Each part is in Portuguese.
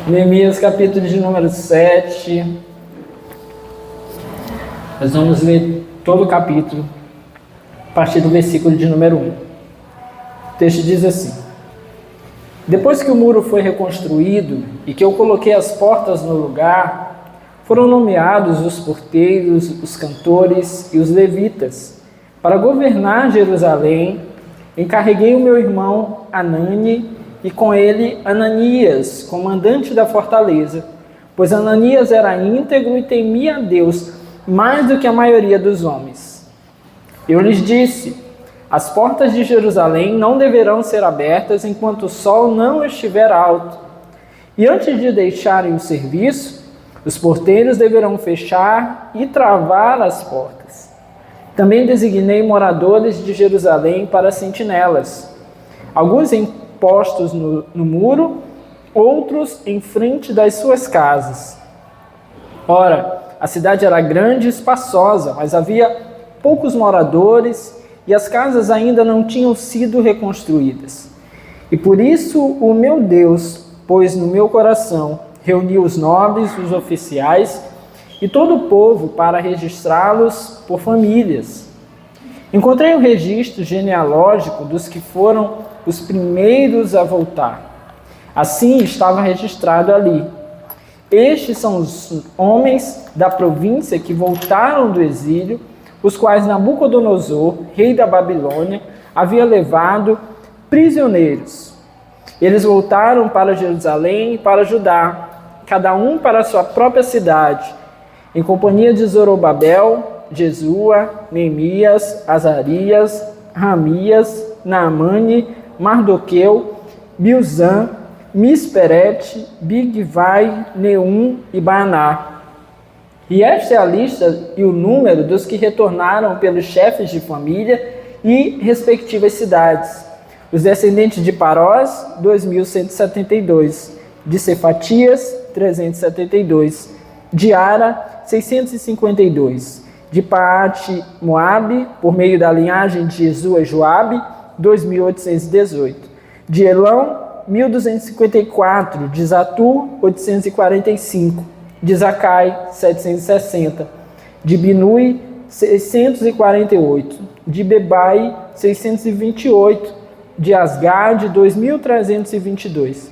Neemias, capítulo de número 7. Nós vamos ler todo o capítulo, a partir do versículo de número 1. O texto diz assim: Depois que o muro foi reconstruído e que eu coloquei as portas no lugar, foram nomeados os porteiros, os cantores e os levitas. Para governar Jerusalém, encarreguei o meu irmão Anani e com ele Ananias, comandante da fortaleza, pois Ananias era íntegro e temia a Deus mais do que a maioria dos homens. Eu lhes disse: as portas de Jerusalém não deverão ser abertas enquanto o sol não estiver alto. E antes de deixarem o serviço, os porteiros deverão fechar e travar as portas. Também designei moradores de Jerusalém para sentinelas, alguns postos no muro, outros em frente das suas casas. Ora, a cidade era grande e espaçosa, mas havia poucos moradores e as casas ainda não tinham sido reconstruídas. E por isso o meu Deus pôs no meu coração reunir os nobres, os oficiais e todo o povo para registrá-los por famílias. Encontrei o registro genealógico dos que foram os primeiros a voltar. Assim estava registrado ali: estes são os homens da província que voltaram do exílio, os quais Nabucodonosor, rei da Babilônia, havia levado prisioneiros. Eles voltaram para Jerusalém e para Judá, cada um para a sua própria cidade, em companhia de Zorobabel, Jesua, Neemias, Azarias, Ramias, Naamane, Mardoqueu, Bilzan, Misperete, Bigvai, Neum e Baaná. E esta é a lista e o número dos que retornaram pelos chefes de família e respectivas cidades. Os descendentes de Parós, 2.172. De Cefatias, 372. De Ara, 652. De Paate Moabe, por meio da linhagem de Jesua e Joabe, 2.818. De Elão, 1.254. De Zatu, 845. De Zacai, 760. De Binui, 648. De Bebai, 628. De Asgade, 2.322.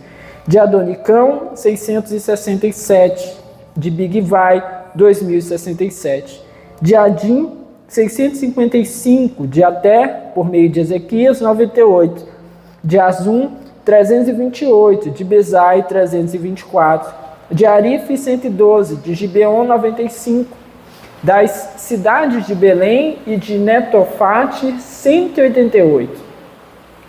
De Adonicão, 667. De Bigvai, 2.067. De Adim, 655, de Até, por meio de Ezequias, 98, de Azum, 328, de Bezai, 324, de Arife, 112, de Gibeon, 95, das cidades de Belém e de Netofate, 188,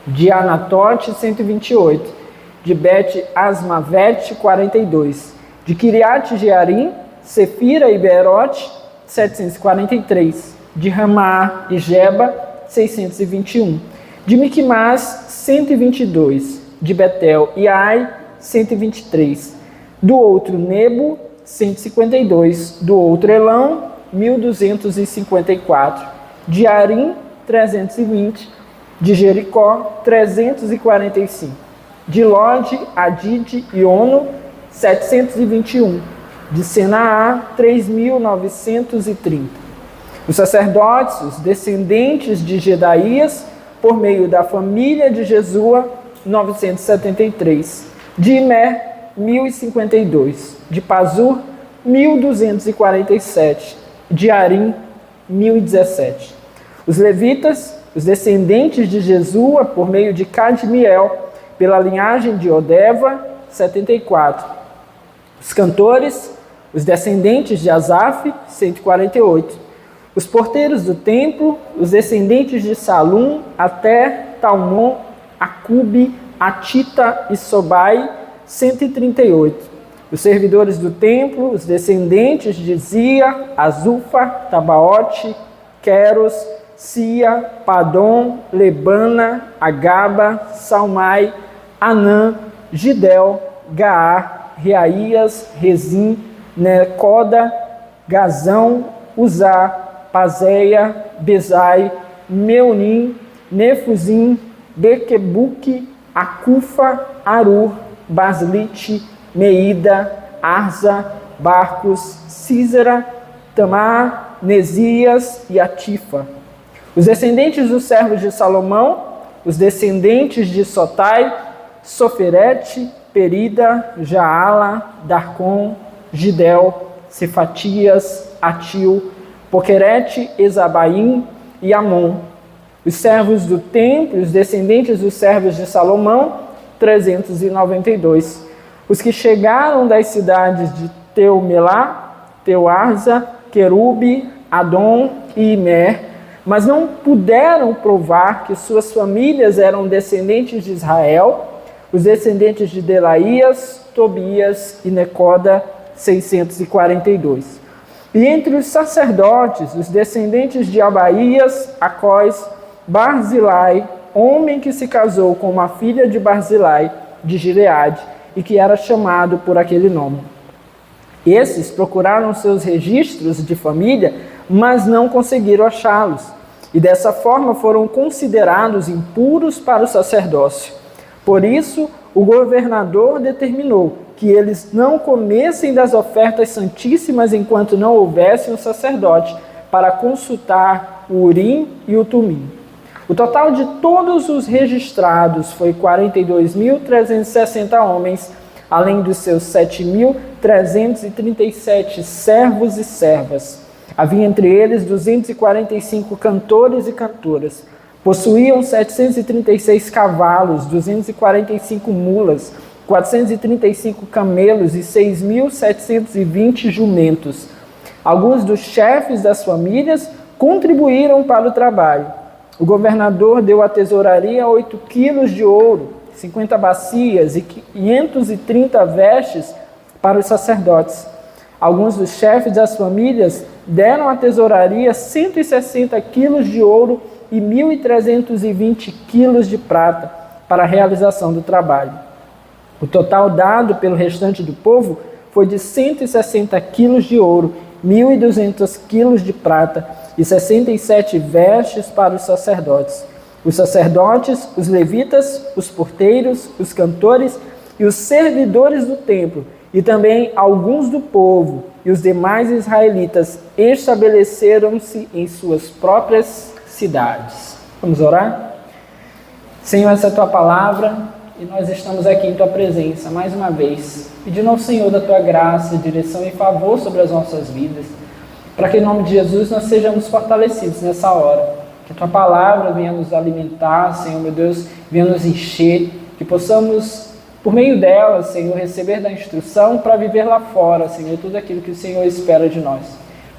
de Anatote, 128, de Bet-Asmavete, 42, de Kiriat Jearim, Sefira e Beerote, 743, de Ramá e Geba, 621, de Miquimás, 122, de Betel e Ai, 123, do outro Nebo, 152, do outro Elão, 1.254, de Arim, 320, de Jericó, 345, de Lode, Adide e Ono, 721, de Senaá, 3.930. Os sacerdotes, os descendentes de Jedaías, por meio da família de Jesua, 973. De Imer, 1.052. De Pazur, 1.247. De Arim, 1.017. Os levitas, os descendentes de Jesua, por meio de Cadmiel, pela linhagem de Odeva, 74. Os cantores, os descendentes de Asaf, 148. Os porteiros do templo, os descendentes de Salum, até Talmon, Acube, Atita e Sobai, 138. Os servidores do templo, os descendentes de Zia, Azufa, Tabaote, Queros, Sia, Padom, Lebana, Agaba, Salmai, Anã, Gidel, Gaar, Reaías, Rezim, Necoda, Gazão, Uzá, Pazéia, Bezai, Meunim, Nefuzim, Bequebuque, Acufa, Arur, Baslite, Meida, Arza, Barcos, Císera, Tamar, Nesias e Atifa. Os descendentes dos servos de Salomão, os descendentes de Sotai, Soferete, Perida, Jaala, Darcon, Gidel, Cefatias, Atil, Poquerete, Ezabaim e Amon. Os servos do templo, os descendentes dos servos de Salomão, 392. Os que chegaram das cidades de Teumelá, Teuarza, Querube, Adom e Imer, mas não puderam provar que suas famílias eram descendentes de Israel, os descendentes de Delaías, Tobias e Necoda, 642. E entre os sacerdotes, os descendentes de Abaías, Acós, Barzilai, homem que se casou com uma filha de Barzilai, de Gileade, e que era chamado por aquele nome. Esses procuraram seus registros de família, mas não conseguiram achá-los, e dessa forma foram considerados impuros para o sacerdócio. Por isso, o governador determinou que eles não comessem das ofertas santíssimas enquanto não houvesse um sacerdote para consultar o Urim e o Tumim. O total de todos os registrados foi 42.360 homens, além dos seus 7.337 servos e servas. Havia entre eles 245 cantores e cantoras. Possuíam 736 cavalos, 245 mulas, 435 camelos e 6.720 jumentos. Alguns dos chefes das famílias contribuíram para o trabalho. O governador deu à tesouraria 8 quilos de ouro, 50 bacias e 530 vestes para os sacerdotes. Alguns dos chefes das famílias deram à tesouraria 160 quilos de ouro e 1.320 quilos de prata para a realização do trabalho. O total dado pelo restante do povo foi de 160 quilos de ouro, 1.200 quilos de prata e 67 vestes para os sacerdotes. Os sacerdotes, os levitas, os porteiros, os cantores e os servidores do templo, e também alguns do povo e os demais israelitas estabeleceram-se em suas próprias cidades. Vamos orar? Senhor, essa é a tua palavra e nós estamos aqui em tua presença mais uma vez, pedindo ao Senhor da tua graça, direção e favor sobre as nossas vidas, para que em nome de Jesus nós sejamos fortalecidos nessa hora, que a tua palavra venha nos alimentar, Senhor meu Deus, venha nos encher, que possamos, por meio dela, Senhor, receber da instrução para viver lá fora, Senhor, tudo aquilo que o Senhor espera de nós.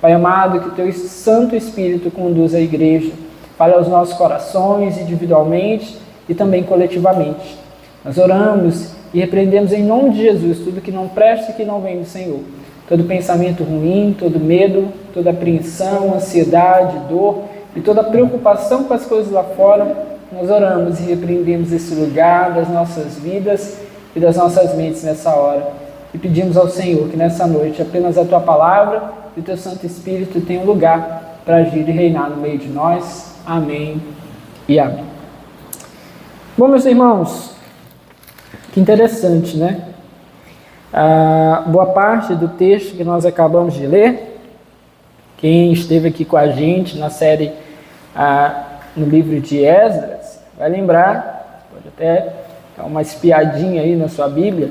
Pai amado, que o teu Santo Espírito conduza a igreja, fale aos nossos corações individualmente e também coletivamente. Nós oramos e repreendemos em nome de Jesus tudo que não presta e que não vem do Senhor. Todo pensamento ruim, todo medo, toda apreensão, ansiedade, dor e toda preocupação com as coisas lá fora, nós oramos e repreendemos esse lugar das nossas vidas e das nossas mentes nessa hora. E pedimos ao Senhor que nessa noite apenas a tua palavra e o teu Santo Espírito tenham lugar para agir e reinar no meio de nós. Amém e amém. Bom, meus irmãos, que interessante, né? Boa parte do texto que nós acabamos de ler, quem esteve aqui com a gente na série no livro de Esdras, vai lembrar, pode até dar uma espiadinha aí na sua Bíblia,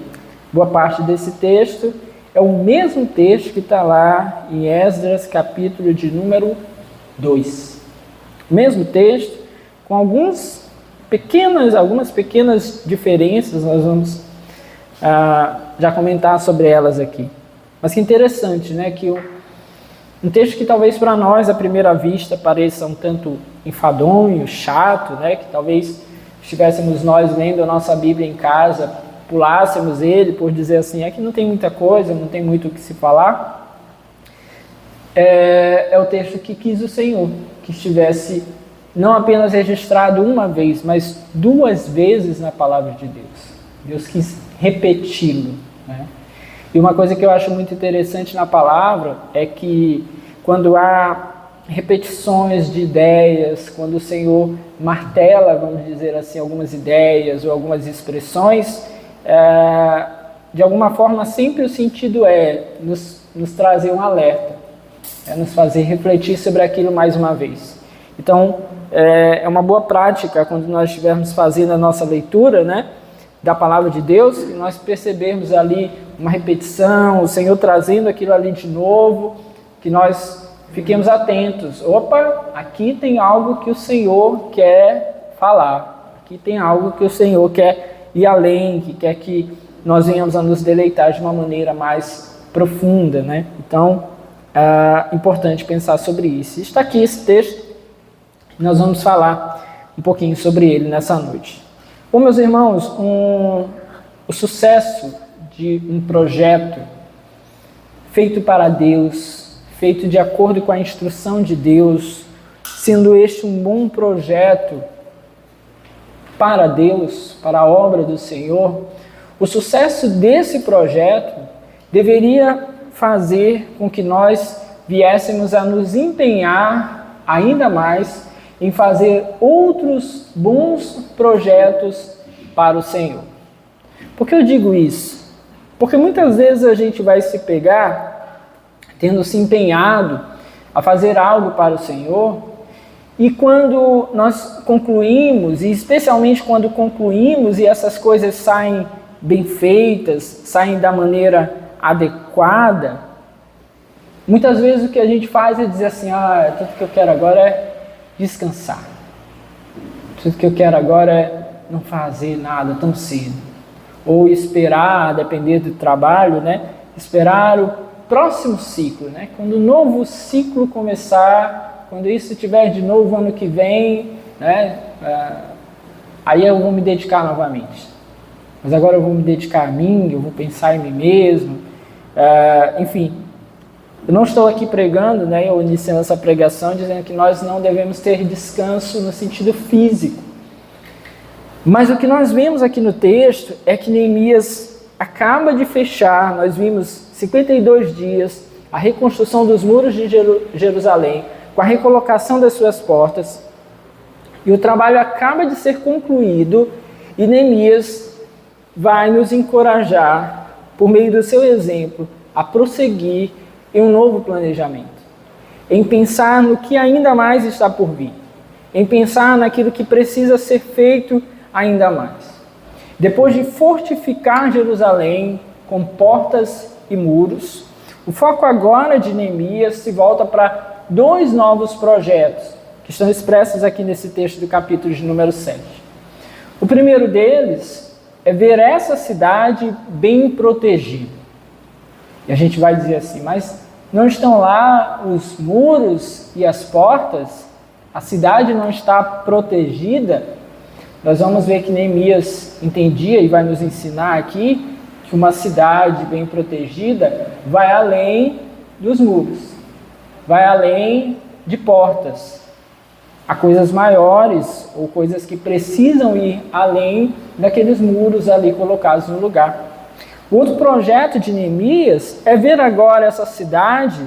boa parte desse texto é o mesmo texto que está lá em Esdras, capítulo de número 2. O mesmo texto, com algumas pequenas diferenças, nós vamos já comentar sobre elas aqui. Mas que interessante, né? Que um texto que talvez para nós, à primeira vista, pareça um tanto enfadonho, chato, né? Que talvez estivéssemos nós lendo a nossa Bíblia em casa, pulássemos ele por dizer assim, é que não tem muita coisa, não tem muito o que se falar. É o texto que quis o Senhor, que estivesse não apenas registrado uma vez, mas 2 vezes na palavra de Deus. Deus quis repeti-lo, né? E uma coisa que eu acho muito interessante na palavra é que quando há repetições de ideias, quando o Senhor martela, vamos dizer assim, algumas ideias ou algumas expressões, de alguma forma, sempre o sentido é nos trazer um alerta, é nos fazer refletir sobre aquilo mais uma vez. Então, é uma boa prática quando nós estivermos fazendo a nossa leitura, né, da palavra de Deus, que nós percebermos ali uma repetição, o Senhor trazendo aquilo ali de novo, que nós fiquemos atentos. Opa, aqui tem algo que o Senhor quer falar, aqui tem algo que o Senhor quer ir além, que quer que nós venhamos a nos deleitar de uma maneira mais profunda, né? Então, é importante pensar sobre isso. Está aqui esse texto, nós vamos falar um pouquinho sobre ele nessa noite. Bom, meus irmãos, o sucesso de um projeto feito para Deus, feito de acordo com a instrução de Deus, sendo este um bom projeto para Deus, para a obra do Senhor, o sucesso desse projeto deveria fazer com que nós viéssemos a nos empenhar ainda mais em fazer outros bons projetos para o Senhor. Por que eu digo isso? Porque muitas vezes a gente vai se pegar tendo se empenhado a fazer algo para o Senhor, e quando nós concluímos, e especialmente quando concluímos e essas coisas saem bem feitas, saem da maneira adequada, muitas vezes o que a gente faz é dizer assim, tudo que eu quero agora é descansar. Tudo que eu quero agora é não fazer nada tão cedo. Ou esperar, a depender do trabalho, né? Esperar o próximo ciclo, né? Quando o novo ciclo começar, quando isso estiver de novo ano que vem, né? Aí eu vou me dedicar novamente. Mas agora eu vou me dedicar a mim, eu vou pensar em mim mesmo. Enfim, eu não estou aqui pregando, né, ou iniciando essa pregação, dizendo que nós não devemos ter descanso no sentido físico. Mas o que nós vemos aqui no texto é que Neemias acaba de fechar, nós vimos 52 dias, a reconstrução dos muros de Jerusalém, com a recolocação das suas portas, e o trabalho acaba de ser concluído, e Neemias vai nos encorajar, por meio do seu exemplo, a prosseguir em um novo planejamento, em pensar no que ainda mais está por vir, em pensar naquilo que precisa ser feito ainda mais. Depois de fortificar Jerusalém com portas e muros, o foco agora de Neemias se volta para 2 novos projetos que estão expressos aqui nesse texto do capítulo de número 7. O primeiro deles é ver essa cidade bem protegida. E a gente vai dizer assim, mas não estão lá os muros e as portas? A cidade não está protegida? Nós vamos ver que Neemias entendia e vai nos ensinar aqui que uma cidade bem protegida vai além dos muros, vai além de portas. Há coisas maiores ou coisas que precisam ir além daqueles muros ali colocados no lugar. O outro projeto de Neemias é ver agora essa cidade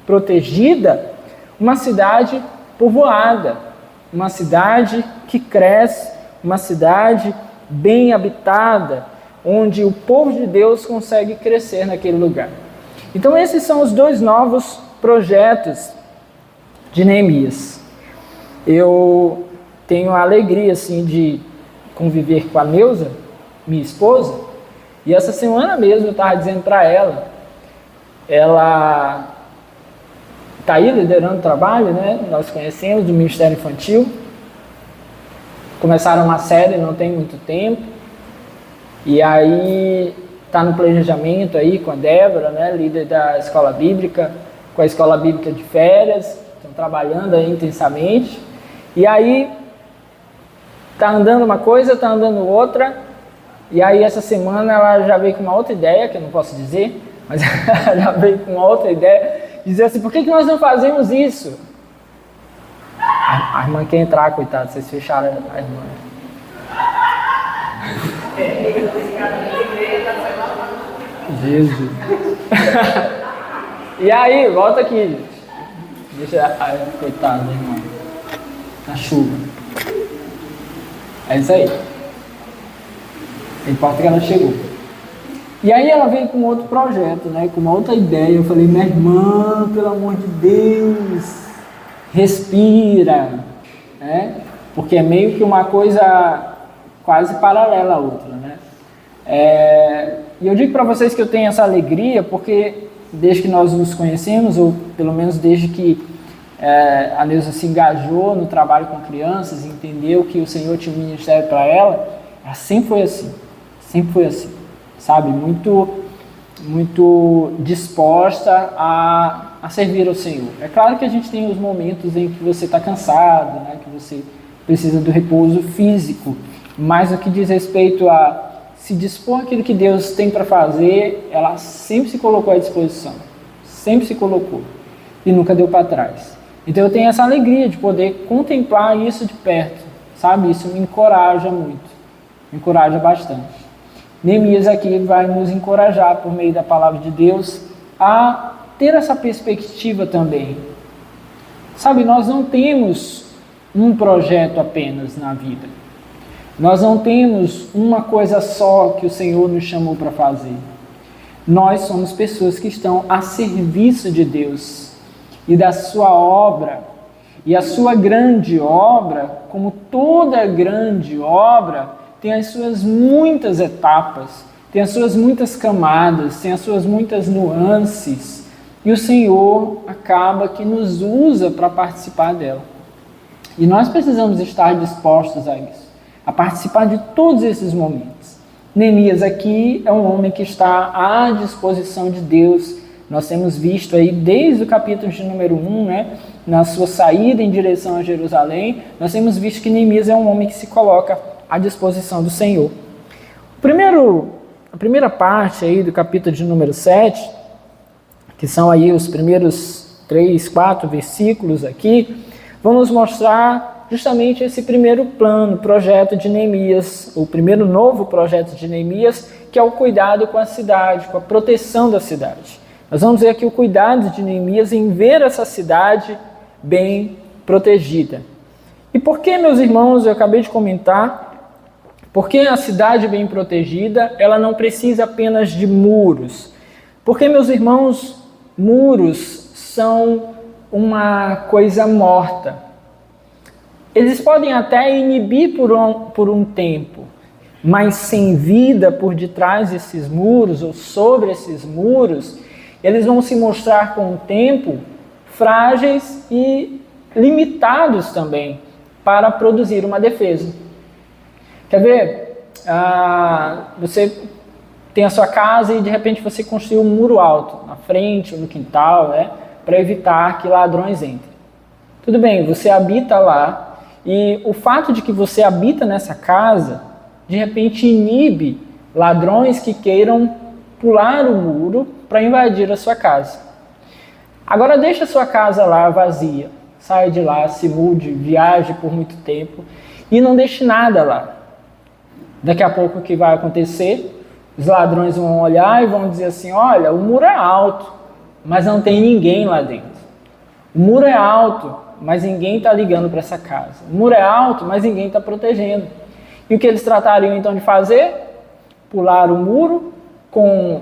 protegida, uma cidade povoada, uma cidade que cresce, uma cidade bem habitada, onde o povo de Deus consegue crescer naquele lugar. Então esses são os 2 novos projetos de Neemias. Eu tenho a alegria assim, de conviver com a Neuza, minha esposa, e essa semana mesmo eu estava dizendo para ela está aí liderando o trabalho, né? Nós conhecemos do Ministério Infantil, começaram uma série não tem muito tempo, e aí está no planejamento aí com a Débora, né? Líder da escola bíblica, com a escola bíblica de férias, estão trabalhando aí intensamente, e aí está andando uma coisa, está andando outra. E aí essa semana ela já veio com uma outra ideia, que eu não posso dizer, mas ela já veio com uma outra ideia, dizer assim, por que nós não fazemos isso? A irmã quer entrar, coitada, vocês fecharam a irmã. Jesus. E aí, volta aqui, gente. Deixa a coitada da irmã. Na chuva. É isso aí. Importa que ela chegou. E aí ela veio com outro projeto, né, com uma outra ideia. Eu falei, minha irmã, pelo amor de Deus, respira, né? Porque é meio que uma coisa quase paralela à outra, né? E eu digo para vocês que eu tenho essa alegria porque desde que nós nos conhecemos, ou pelo menos desde que a Neuza se engajou no trabalho com crianças, entendeu que o Senhor tinha um ministério para ela sempre foi assim, sabe? Muito disposta a servir ao Senhor. É claro que a gente tem os momentos em que você está cansado, né? Que você precisa do repouso físico, mas no que diz respeito a se dispor aquilo que Deus tem para fazer, ela sempre se colocou à disposição, sempre se colocou e nunca deu para trás. Então eu tenho essa alegria de poder contemplar isso de perto, sabe? Isso me encoraja muito, me encoraja bastante. Neemias aqui vai nos encorajar por meio da palavra de Deus a ter essa perspectiva também. Sabe, nós não temos um projeto apenas na vida. Nós não temos uma coisa só que o Senhor nos chamou para fazer. Nós somos pessoas que estão a serviço de Deus e da sua obra. E a sua grande obra, como toda grande obra, tem as suas muitas etapas, tem as suas muitas camadas, tem as suas muitas nuances. E o Senhor acaba que nos usa para participar dela. E nós precisamos estar dispostos a isso, a participar de todos esses momentos. Neemias aqui é um homem que está à disposição de Deus. Nós temos visto aí desde o capítulo de número 1, né, na sua saída em direção a Jerusalém, nós temos visto que Neemias é um homem que se coloca à disposição do Senhor. A primeira parte aí do capítulo de número 7, que são aí os primeiros 3, 4 versículos aqui, vão nos mostrar justamente esse primeiro projeto de Neemias, o primeiro novo projeto de Neemias, que é o cuidado com a cidade, com a proteção da cidade. Nós vamos ver aqui o cuidado de Neemias em ver essa cidade bem protegida. E por que, meus irmãos, eu acabei de comentar, porque a cidade bem protegida, ela não precisa apenas de muros. Porque, meus irmãos, muros são uma coisa morta. Eles podem até inibir por um tempo, mas sem vida por detrás desses muros ou sobre esses muros, eles vão se mostrar com o tempo frágeis e limitados também para produzir uma defesa. Quer ver? Você tem a sua casa e de repente você construiu um muro alto na frente ou no quintal, né, para evitar que ladrões entrem. Tudo bem, você habita lá e o fato de que você habita nessa casa, de repente inibe ladrões que queiram pular o muro para invadir a sua casa. Agora deixa a sua casa lá vazia, saia de lá, se mude, viaje por muito tempo e não deixe nada lá. Daqui a pouco o que vai acontecer? Os ladrões vão olhar e vão dizer assim, olha, o muro é alto, mas não tem ninguém lá dentro. O muro é alto, mas ninguém está ligando para essa casa. O muro é alto, mas ninguém está protegendo. E o que eles tratariam então de fazer? Pular o muro com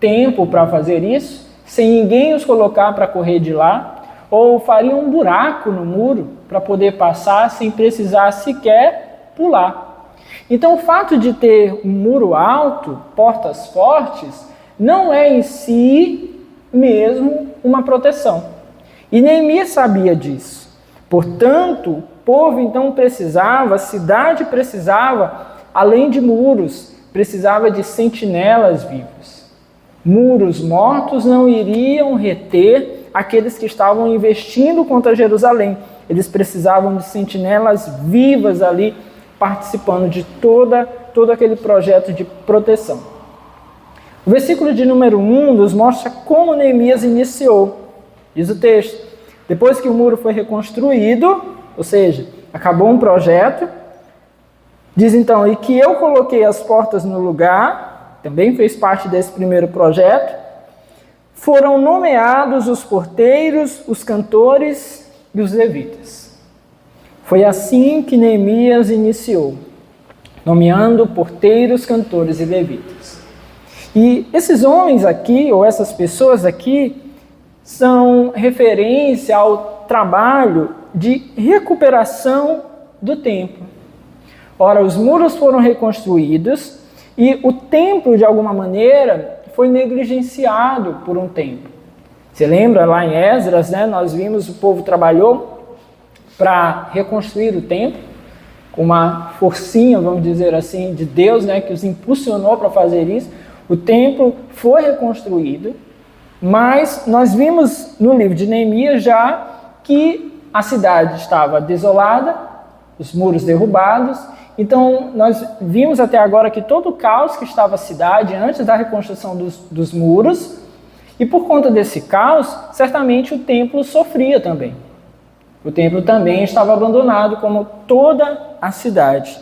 tempo para fazer isso, sem ninguém os colocar para correr de lá, ou fariam um buraco no muro para poder passar sem precisar sequer pular. Então o fato de ter um muro alto, portas fortes, não é em si mesmo uma proteção. E Neemias sabia disso. Portanto, o povo então precisava, a cidade precisava, além de muros, precisava de sentinelas vivos. Muros mortos não iriam reter aqueles que estavam investindo contra Jerusalém. Eles precisavam de sentinelas vivas ali, participando de todo aquele projeto de proteção. O versículo de número 1 nos mostra como Neemias iniciou. Diz o texto, depois que o muro foi reconstruído, ou seja, acabou um projeto, diz então, e que eu coloquei as portas no lugar, também fez parte desse primeiro projeto, foram nomeados os porteiros, os cantores e os levitas. Foi assim que Neemias iniciou, nomeando porteiros, cantores e levitas. E esses homens aqui, ou essas pessoas aqui, são referência ao trabalho de recuperação do templo. Ora, os muros foram reconstruídos e o templo, de alguma maneira, foi negligenciado por um tempo. Você lembra lá em Esdras, né? Nós vimos o povo trabalhou para reconstruir o templo, com uma forcinha, vamos dizer assim, de Deus, né? Que os impulsionou para fazer isso. O templo foi reconstruído, mas nós vimos no livro de Neemias já que a cidade estava desolada, os muros derrubados. Então, nós vimos até agora que todo o caos que estava a cidade antes da reconstrução dos muros, e por conta desse caos, certamente o templo sofria também. O templo também estava abandonado, como toda a cidade.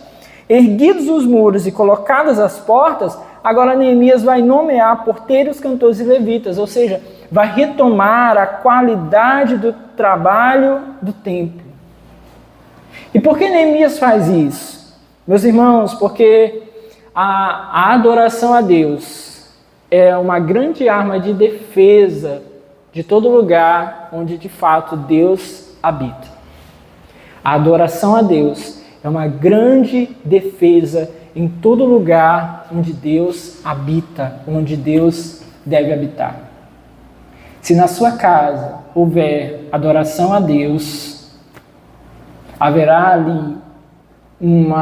Erguidos os muros e colocadas as portas, agora Neemias vai nomear porteiros, cantores e levitas, ou seja, vai retomar a qualidade do trabalho do templo. E por que Neemias faz isso? Meus irmãos, porque a adoração a Deus é uma grande arma de defesa de todo lugar onde de fato Deus habita. A adoração a Deus é uma grande defesa em todo lugar onde Deus habita, onde Deus deve habitar. Se na sua casa houver adoração a Deus, haverá ali um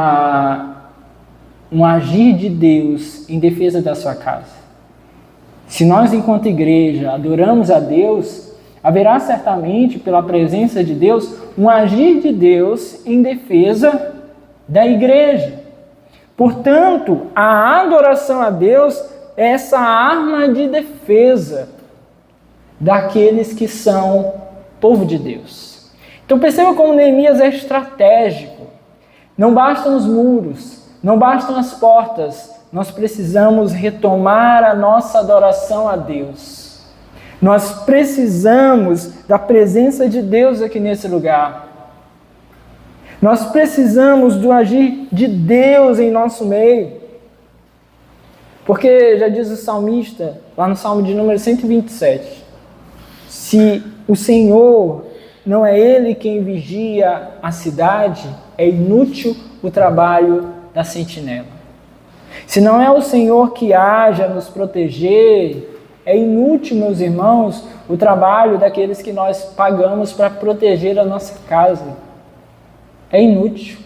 agir de Deus em defesa da sua casa. Se nós, enquanto igreja, adoramos a Deus, haverá certamente, pela presença de Deus, um agir de Deus em defesa da igreja. Portanto, a adoração a Deus é essa arma de defesa daqueles que são povo de Deus. Então perceba como Neemias é estratégico. Não bastam os muros, não bastam as portas, nós precisamos retomar a nossa adoração a Deus. Nós precisamos da presença de Deus aqui nesse lugar. Nós precisamos do agir de Deus em nosso meio. Porque já diz o salmista, lá no Salmo de número 127, se o Senhor não é Ele quem vigia a cidade, é inútil o trabalho da sentinela. Se não é o Senhor que age a nos proteger, é inútil, meus irmãos, o trabalho daqueles que nós pagamos para proteger a nossa casa. É inútil.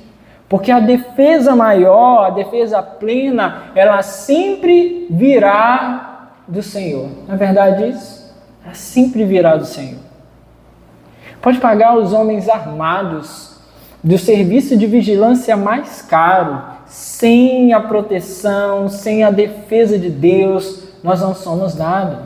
Porque a defesa maior, a defesa plena, ela sempre virá do Senhor. Não é verdade isso? Ela sempre virá do Senhor. Pode pagar os homens armados do serviço de vigilância mais caro, sem a proteção, sem a defesa de Deus, nós não somos nada.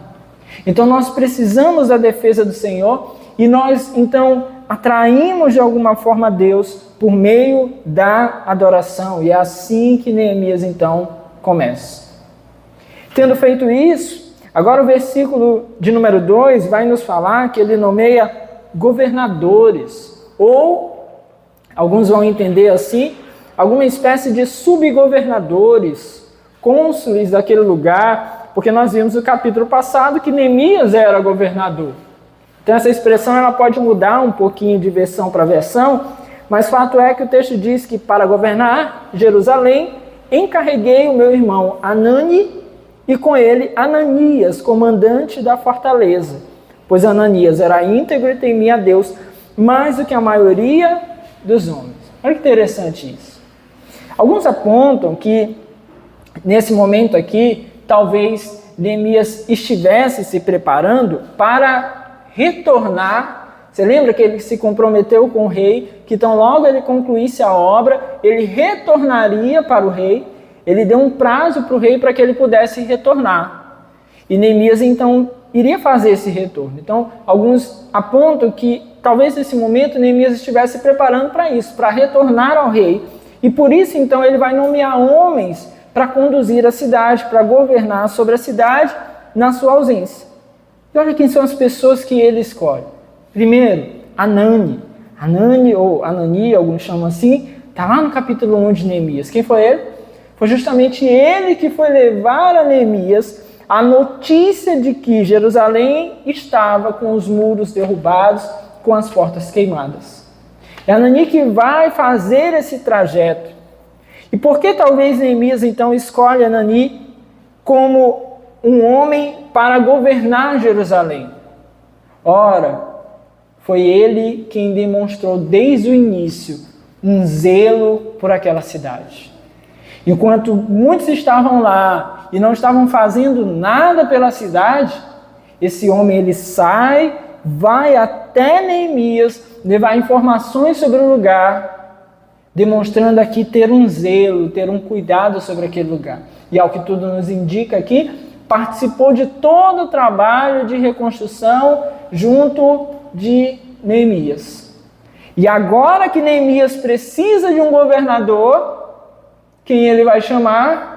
Então nós precisamos da defesa do Senhor e nós então atraímos de alguma forma Deus por meio da adoração. E é assim que Neemias então começa. Tendo feito isso, agora o versículo de número 2 vai nos falar que ele nomeia governadores, ou alguns vão entender assim, alguma espécie de subgovernadores, cônsules daquele lugar, porque nós vimos no capítulo passado que Neemias era governador. Então essa expressão ela pode mudar um pouquinho de versão para versão, mas fato é que o texto diz que para governar Jerusalém, encarreguei o meu irmão Hanani e com ele Ananias, comandante da fortaleza, pois Ananias era íntegro e temia a Deus mais do que a maioria dos homens. Olha que interessante isso. Alguns apontam que nesse momento aqui, talvez Neemias estivesse se preparando para retornar. Você lembra que ele se comprometeu com o rei, que tão logo ele concluísse a obra, ele retornaria para o rei, ele deu um prazo para o rei para que ele pudesse retornar. E Neemias então iria fazer esse retorno. Então, alguns apontam que talvez nesse momento Neemias estivesse se preparando para isso, para retornar ao rei. E por isso então ele vai nomear homens para conduzir a cidade, para governar sobre a cidade na sua ausência. E olha quem são as pessoas que ele escolhe. Primeiro, Hanani, ou Anani, alguns chamam assim, está lá no capítulo 1 de Neemias. Quem foi ele? Foi justamente ele que foi levar a Neemias a notícia de que Jerusalém estava com os muros derrubados, com as portas queimadas. É Anani que vai fazer esse trajeto. E por que talvez Neemias então escolhe Anani como um homem para governar Jerusalém? Ora, foi ele quem demonstrou desde o início um zelo por aquela cidade. Enquanto muitos estavam lá e não estavam fazendo nada pela cidade, esse homem ele sai, vai até Neemias, levar informações sobre o lugar, demonstrando aqui ter um zelo, ter um cuidado sobre aquele lugar. E ao que tudo nos indica aqui, participou de todo o trabalho de reconstrução junto de Neemias. E agora que Neemias precisa de um governador, quem ele vai chamar?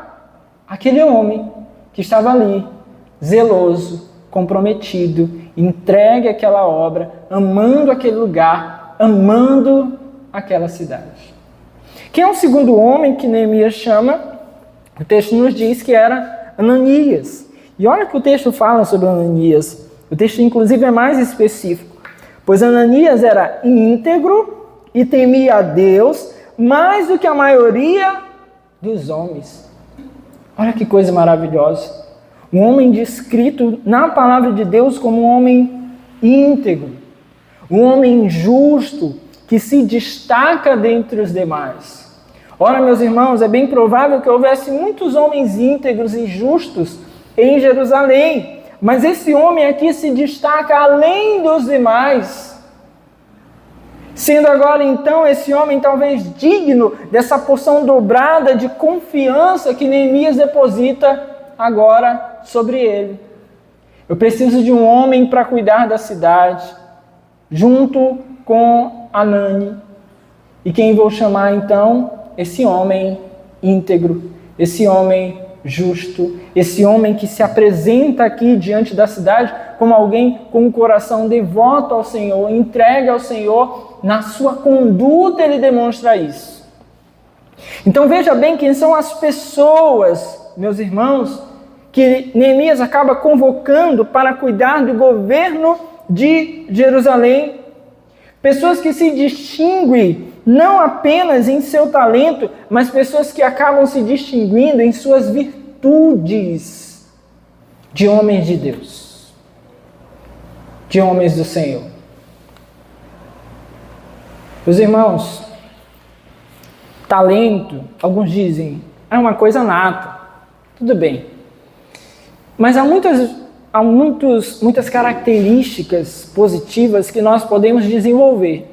Aquele homem que estava ali, zeloso, comprometido, entregue àquela obra, amando aquele lugar, amando aquela cidade. Quem é o segundo homem que Neemias chama? O texto nos diz que era Ananias. E olha o que o texto fala sobre Ananias. O texto, inclusive, é mais específico. Pois Ananias era íntegro e temia a Deus mais do que a maioria dos homens. Olha que coisa maravilhosa. Um homem descrito na palavra de Deus como um homem íntegro. Um homem justo que se destaca dentre os demais. Ora, meus irmãos, é bem provável que houvesse muitos homens íntegros e justos em Jerusalém. Mas esse homem aqui se destaca além dos demais. Sendo agora então esse homem talvez digno dessa porção dobrada de confiança que Neemias deposita agora sobre ele. Eu preciso de um homem para cuidar da cidade, junto com Anani. E quem vou chamar então? Esse homem íntegro, esse homem justo, esse homem que se apresenta aqui diante da cidade como alguém com um coração devoto ao Senhor, entregue ao Senhor, na sua conduta ele demonstra isso. Então veja bem quem são as pessoas, meus irmãos, que Neemias acaba convocando para cuidar do governo de Jerusalém. Pessoas que se distinguem não apenas em seu talento, mas pessoas que acabam se distinguindo em suas virtudes de homens de Deus, de homens do Senhor. Meus irmãos, talento, alguns dizem, é uma coisa nata. Tudo bem. Mas há muitas características positivas que nós podemos desenvolver.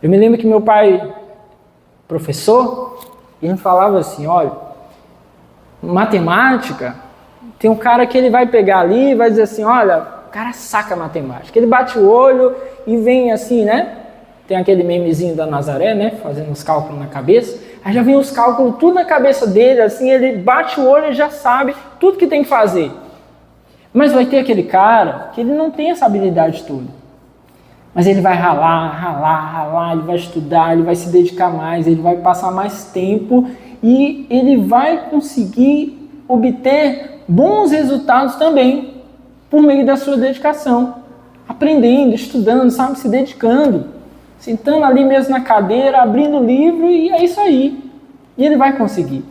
Eu me lembro que meu pai, professor, ele falava assim, olha, matemática, tem um cara que ele vai pegar ali e vai dizer assim, olha, o cara saca matemática. Ele bate o olho e vem assim, né? Tem aquele memezinho da Nazaré, né? Fazendo os cálculos na cabeça. Aí já vem os cálculos tudo na cabeça dele, assim, ele bate o olho e já sabe tudo que tem que fazer. Mas vai ter aquele cara que ele não tem essa habilidade toda. Mas ele vai ralar, ele vai estudar, ele vai se dedicar mais, ele vai passar mais tempo e ele vai conseguir obter bons resultados também por meio da sua dedicação. Aprendendo, estudando, sabe, se dedicando, sentando ali mesmo na cadeira, abrindo o livro e é isso aí. E ele vai conseguir.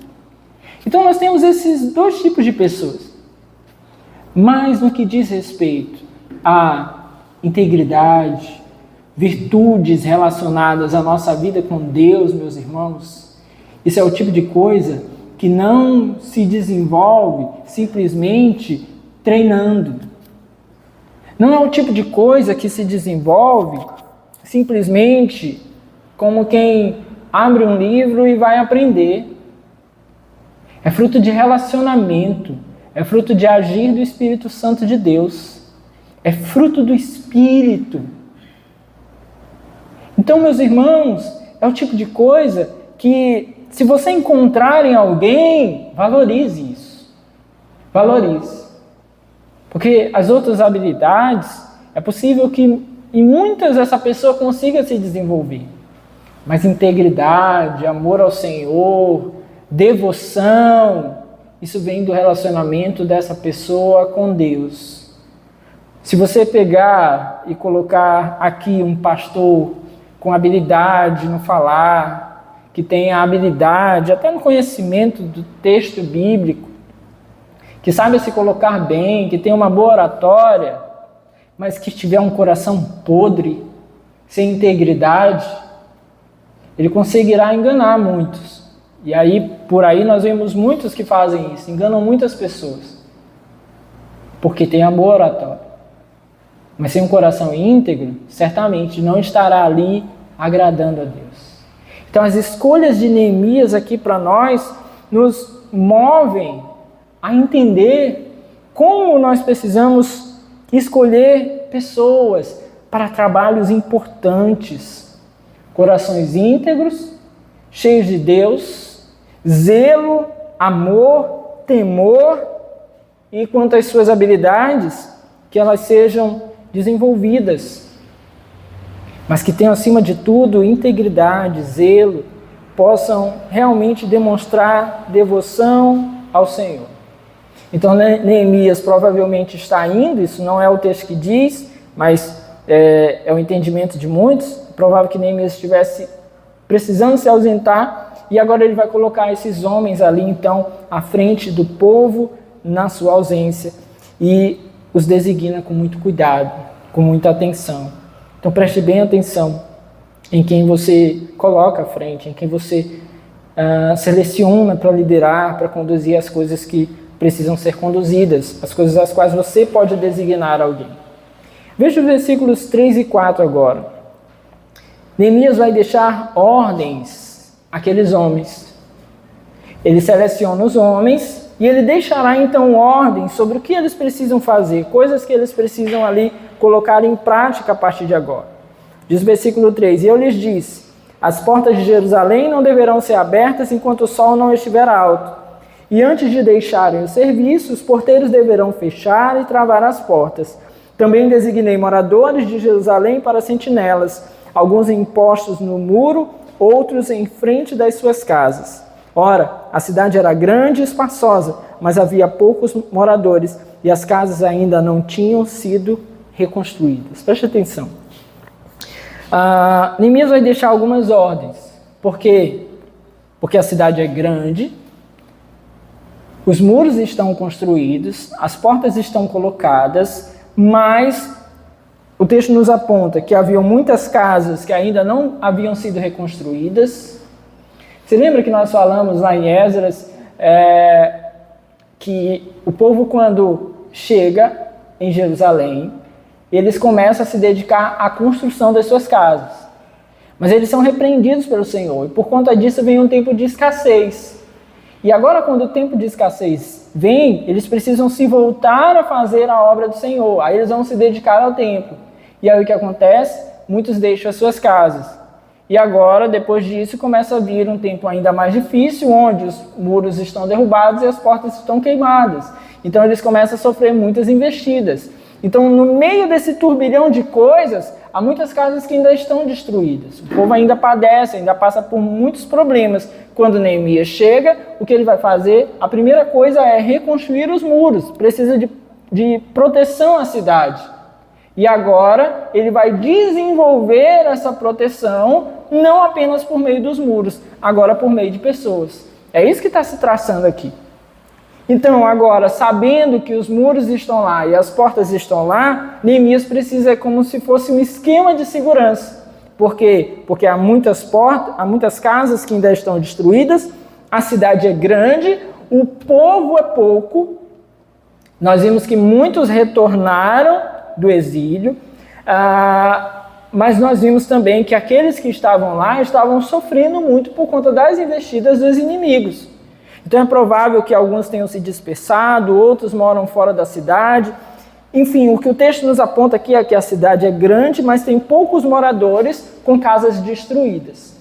Então nós temos esses dois tipos de pessoas. Mas no que diz respeito a integridade, virtudes relacionadas à nossa vida com Deus, meus irmãos, isso é o tipo de coisa que não se desenvolve simplesmente treinando. Não é o tipo de coisa que se desenvolve simplesmente como quem abre um livro e vai aprender. É fruto de relacionamento, é fruto de agir do Espírito Santo de Deus. É fruto do Espírito. Então, meus irmãos, é o tipo de coisa que, se você encontrar em alguém, valorize isso. Valorize. Porque as outras habilidades, é possível que em muitas essa pessoa consiga se desenvolver. Mas integridade, amor ao Senhor, devoção, isso vem do relacionamento dessa pessoa com Deus. Se você pegar e colocar aqui um pastor com habilidade no falar, que tenha habilidade até no conhecimento do texto bíblico, que saiba se colocar bem, que tenha uma boa oratória, mas que tiver um coração podre, sem integridade, ele conseguirá enganar muitos. E aí, por aí nós vemos muitos que fazem isso, enganam muitas pessoas, porque tem a boa oratória. Mas sem um coração íntegro, certamente não estará ali agradando a Deus. Então as escolhas de Neemias aqui para nós nos movem a entender como nós precisamos escolher pessoas para trabalhos importantes. Corações íntegros, cheios de Deus, zelo, amor, temor e quanto às suas habilidades, que elas sejam desenvolvidas, mas que tenham acima de tudo integridade, zelo, possam realmente demonstrar devoção ao Senhor. Então Neemias provavelmente está indo, isso não é o texto que diz, mas é o entendimento de muitos. É provável que Neemias estivesse precisando se ausentar e agora ele vai colocar esses homens ali então à frente do povo na sua ausência e os designa com muito cuidado, com muita atenção. Então preste bem atenção em quem você coloca à frente, em quem você seleciona para liderar, para conduzir as coisas que precisam ser conduzidas, as coisas às quais você pode designar alguém. Veja os versículos 3 e 4 agora. Neemias vai deixar ordens àqueles homens. Ele seleciona os homens e ele deixará então ordens sobre o que eles precisam fazer, coisas que eles precisam ali colocar em prática a partir de agora. Diz o versículo 3, e eu lhes disse, as portas de Jerusalém não deverão ser abertas enquanto o sol não estiver alto. E antes de deixarem o serviço, os porteiros deverão fechar e travar as portas. Também designei moradores de Jerusalém para sentinelas, alguns postos no muro, outros em frente das suas casas. Ora, a cidade era grande e espaçosa, mas havia poucos moradores e as casas ainda não tinham sido reconstruídas. Preste atenção. Neemias vai deixar algumas ordens. Por quê? Porque a cidade é grande, os muros estão construídos, as portas estão colocadas, mas o texto nos aponta que havia muitas casas que ainda não haviam sido reconstruídas. Você lembra que nós falamos lá em Esdras que o povo, quando chega em Jerusalém, eles começam a se dedicar à construção das suas casas. Mas eles são repreendidos pelo Senhor, e por conta disso vem um tempo de escassez. E agora, quando o tempo de escassez vem, eles precisam se voltar a fazer a obra do Senhor. Aí eles vão se dedicar ao templo. E aí o que acontece? Muitos deixam as suas casas. E agora, depois disso, começa a vir um tempo ainda mais difícil, onde os muros estão derrubados e as portas estão queimadas. Então eles começam a sofrer muitas investidas. Então, no meio desse turbilhão de coisas, há muitas casas que ainda estão destruídas. O povo ainda padece, ainda passa por muitos problemas. Quando Neemias chega, o que ele vai fazer? A primeira coisa é reconstruir os muros. Precisa de proteção à cidade. E agora ele vai desenvolver essa proteção, não apenas por meio dos muros, agora por meio de pessoas. É isso que está se traçando aqui. Então, agora, sabendo que os muros estão lá e as portas estão lá, Neemias precisa, como se fosse um esquema de segurança. Por quê? Porque há muitas portas, há muitas casas que ainda estão destruídas, a cidade é grande, o povo é pouco. Nós vimos que muitos retornaram do exílio, mas nós vimos também que aqueles que estavam lá estavam sofrendo muito por conta das investidas dos inimigos. Então é provável que alguns tenham se dispersado, outros moram fora da cidade. Enfim, o que o texto nos aponta aqui é que a cidade é grande, mas tem poucos moradores com casas destruídas.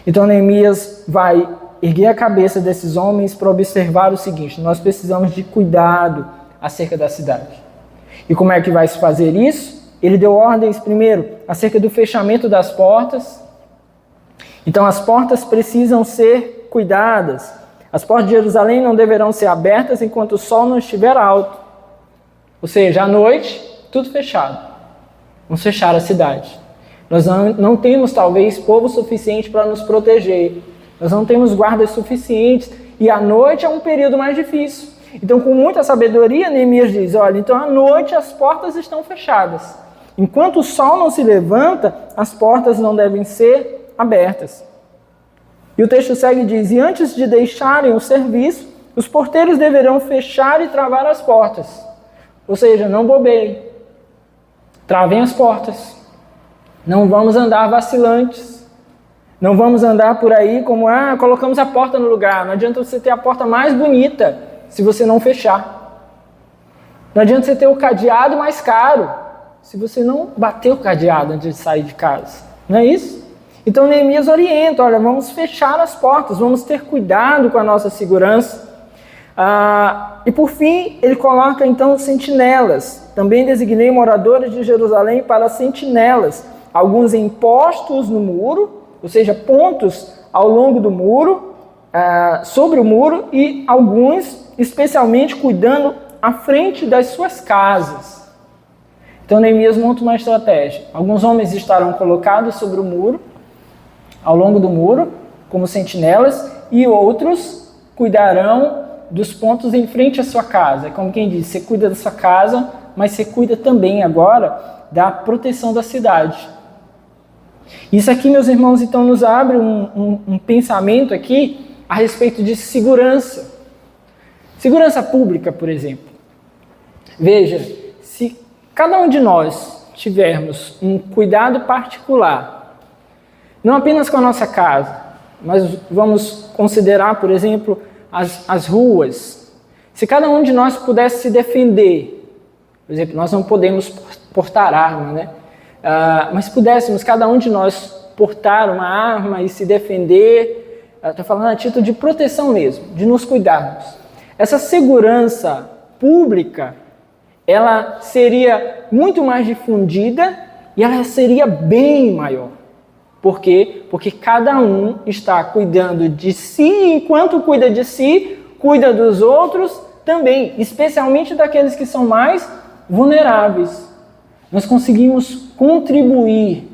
Então Neemias vai erguer a cabeça desses homens para observar o seguinte: nós precisamos de cuidado acerca da cidade. E como é que vai se fazer isso? Ele deu ordens primeiro acerca do fechamento das portas. Então as portas precisam ser cuidadas. As portas de Jerusalém não deverão ser abertas enquanto o sol não estiver alto. Ou seja, à noite, tudo fechado. Vamos fechar a cidade. Nós não temos, talvez, povo suficiente para nos proteger. Nós não temos guardas suficientes. E à noite é um período mais difícil. Então, com muita sabedoria, Neemias diz, olha, então à noite as portas estão fechadas. Enquanto o sol não se levanta, as portas não devem ser abertas. E o texto segue e diz, e antes de deixarem o serviço, os porteiros deverão fechar e travar as portas. Ou seja, não bobeiem. Travem as portas. Não vamos andar vacilantes. Não vamos andar por aí como, colocamos a porta no lugar. Não adianta você ter a porta mais bonita se você não fechar. Não adianta você ter o cadeado mais caro se você não bater o cadeado antes de sair de casa. Não é isso? Então Neemias orienta, olha, vamos fechar as portas, vamos ter cuidado com a nossa segurança. E por fim, ele coloca então sentinelas. Também designei moradores de Jerusalém para sentinelas, alguns em postos no muro, ou seja, pontos ao longo do muro, sobre o muro, e alguns especialmente cuidando à frente das suas casas. Então Neemias monta uma estratégia. Alguns homens estarão colocados sobre o muro, ao longo do muro, como sentinelas, e outros cuidarão dos pontos em frente à sua casa. É como quem diz, você cuida da sua casa, mas você cuida também agora da proteção da cidade. Isso aqui, meus irmãos, então nos abre um pensamento aqui a respeito de segurança. Segurança pública, por exemplo. Veja, se cada um de nós tivermos um cuidado particular, não apenas com a nossa casa, mas vamos considerar, por exemplo, as ruas. Se cada um de nós pudesse se defender, por exemplo, nós não podemos portar arma, né? Mas pudéssemos cada um de nós portar uma arma e se defender, estou falando a título de proteção mesmo, de nos cuidarmos. Essa segurança pública, ela seria muito mais difundida e ela seria bem maior. Por quê? Porque cada um está cuidando de si, e enquanto cuida de si, cuida dos outros também, especialmente daqueles que são mais vulneráveis. Nós conseguimos contribuir.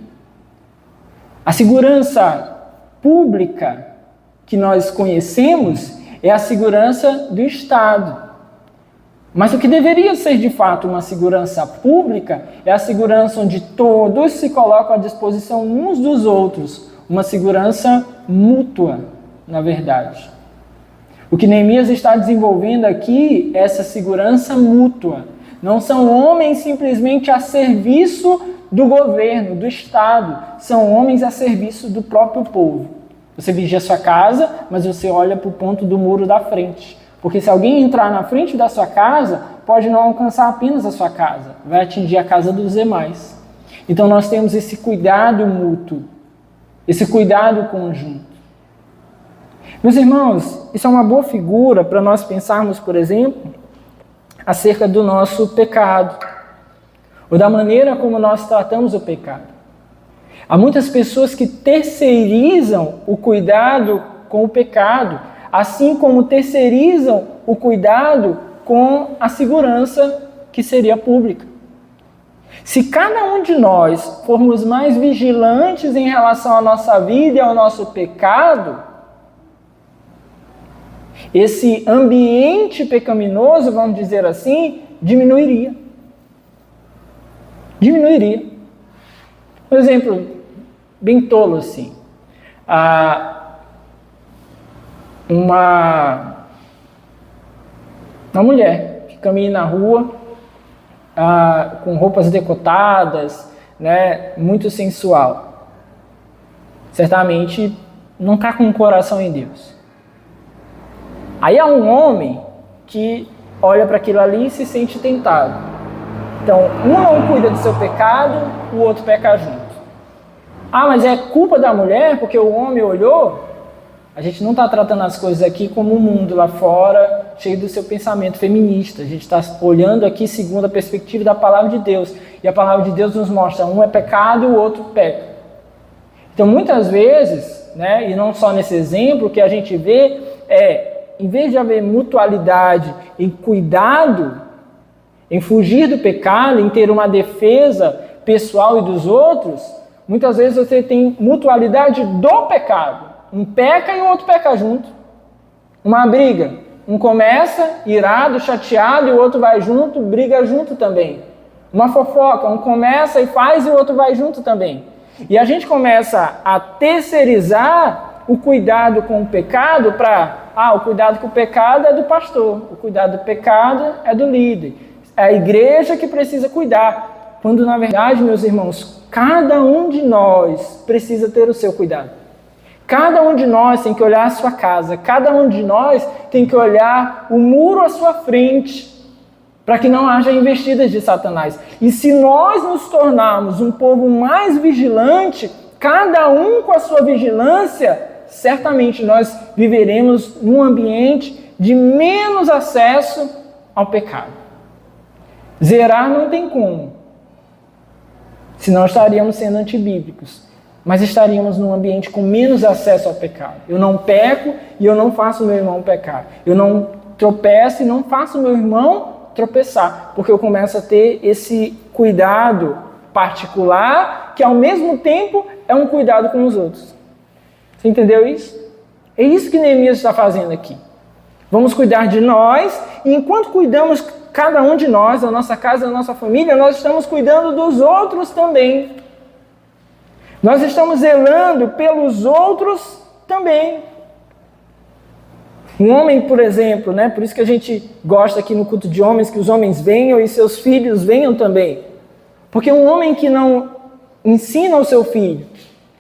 A segurança pública que nós conhecemos é a segurança do Estado. Mas o que deveria ser de fato uma segurança pública é a segurança onde todos se colocam à disposição uns dos outros. Uma segurança mútua, na verdade. O que Neemias está desenvolvendo aqui é essa segurança mútua. Não são homens simplesmente a serviço do governo, do Estado. São homens a serviço do próprio povo. Você vigia a sua casa, mas você olha para o ponto do muro da frente. Porque se alguém entrar na frente da sua casa, pode não alcançar apenas a sua casa, vai atingir a casa dos demais. Então nós temos esse cuidado mútuo, esse cuidado conjunto. Meus irmãos, isso é uma boa figura para nós pensarmos, por exemplo, acerca do nosso pecado, ou da maneira como nós tratamos o pecado. Há muitas pessoas que terceirizam o cuidado com o pecado, assim como terceirizam o cuidado com a segurança que seria pública. Se cada um de nós formos mais vigilantes em relação à nossa vida e ao nosso pecado, esse ambiente pecaminoso, vamos dizer assim, diminuiria. Diminuiria. Um exemplo bem tolo assim. Uma mulher que caminha na rua com roupas decotadas, né, muito sensual. Certamente não está com o coração em Deus. Aí há um homem que olha para aquilo ali e se sente tentado. Então, um não cuida do seu pecado, o outro peca junto. Mas é culpa da mulher porque o homem olhou? A gente não está tratando as coisas aqui como o mundo lá fora, cheio do seu pensamento feminista. A gente está olhando aqui segundo a perspectiva da palavra de Deus. E a palavra de Deus nos mostra, um é pecado e o outro peca. Então, muitas vezes, né, e não só nesse exemplo, o que a gente vê é em vez de haver mutualidade em cuidado, em fugir do pecado, em ter uma defesa pessoal e dos outros, muitas vezes você tem mutualidade do pecado. Um peca e o outro peca junto. Uma briga. Um começa irado, chateado, e o outro vai junto, briga junto também. Uma fofoca. Um começa e faz e o outro vai junto também. E a gente começa a terceirizar o cuidado com o pecado o cuidado com o pecado é do pastor. O cuidado do pecado é do líder. É a igreja que precisa cuidar. Quando, na verdade, meus irmãos, cada um de nós precisa ter o seu cuidado. Cada um de nós tem que olhar a sua casa. Cada um de nós tem que olhar o muro à sua frente, para que não haja investidas de Satanás. E se nós nos tornarmos um povo mais vigilante, cada um com a sua vigilância, certamente nós viveremos num ambiente de menos acesso ao pecado. Zerar não tem como, senão estaríamos sendo antibíblicos, mas estaríamos num ambiente com menos acesso ao pecado. Eu não peco e eu não faço meu irmão pecar. Eu não tropeço e não faço meu irmão tropeçar, porque eu começo a ter esse cuidado particular, que ao mesmo tempo é um cuidado com os outros. Você entendeu isso? É isso que Neemias está fazendo aqui. Vamos cuidar de nós, e enquanto cuidamos cada um de nós, da nossa casa, da nossa família, nós estamos cuidando dos outros também. Nós estamos zelando pelos outros também. Um homem, por exemplo, por isso que a gente gosta aqui no culto de homens, que os homens venham e seus filhos venham também. Porque um homem que não ensina o seu filho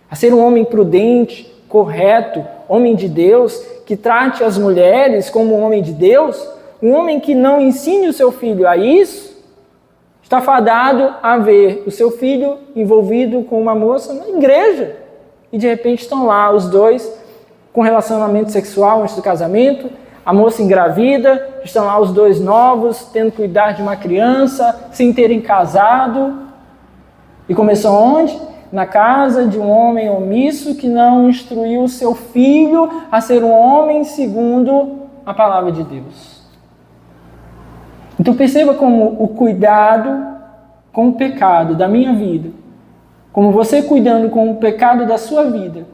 a ser um homem prudente, correto, homem de Deus, que trate as mulheres como um homem de Deus, um homem que não ensine o seu filho a isso, está fadado a ver o seu filho envolvido com uma moça na igreja. E de repente estão lá os dois com relacionamento sexual antes do casamento, a moça engravida, estão lá os dois novos, tendo que cuidar de uma criança, sem terem casado. E começou onde? Na casa de um homem omisso que não instruiu o seu filho a ser um homem segundo a palavra de Deus. Então perceba como o cuidado com o pecado da minha vida, como você cuidando com o pecado da sua vida,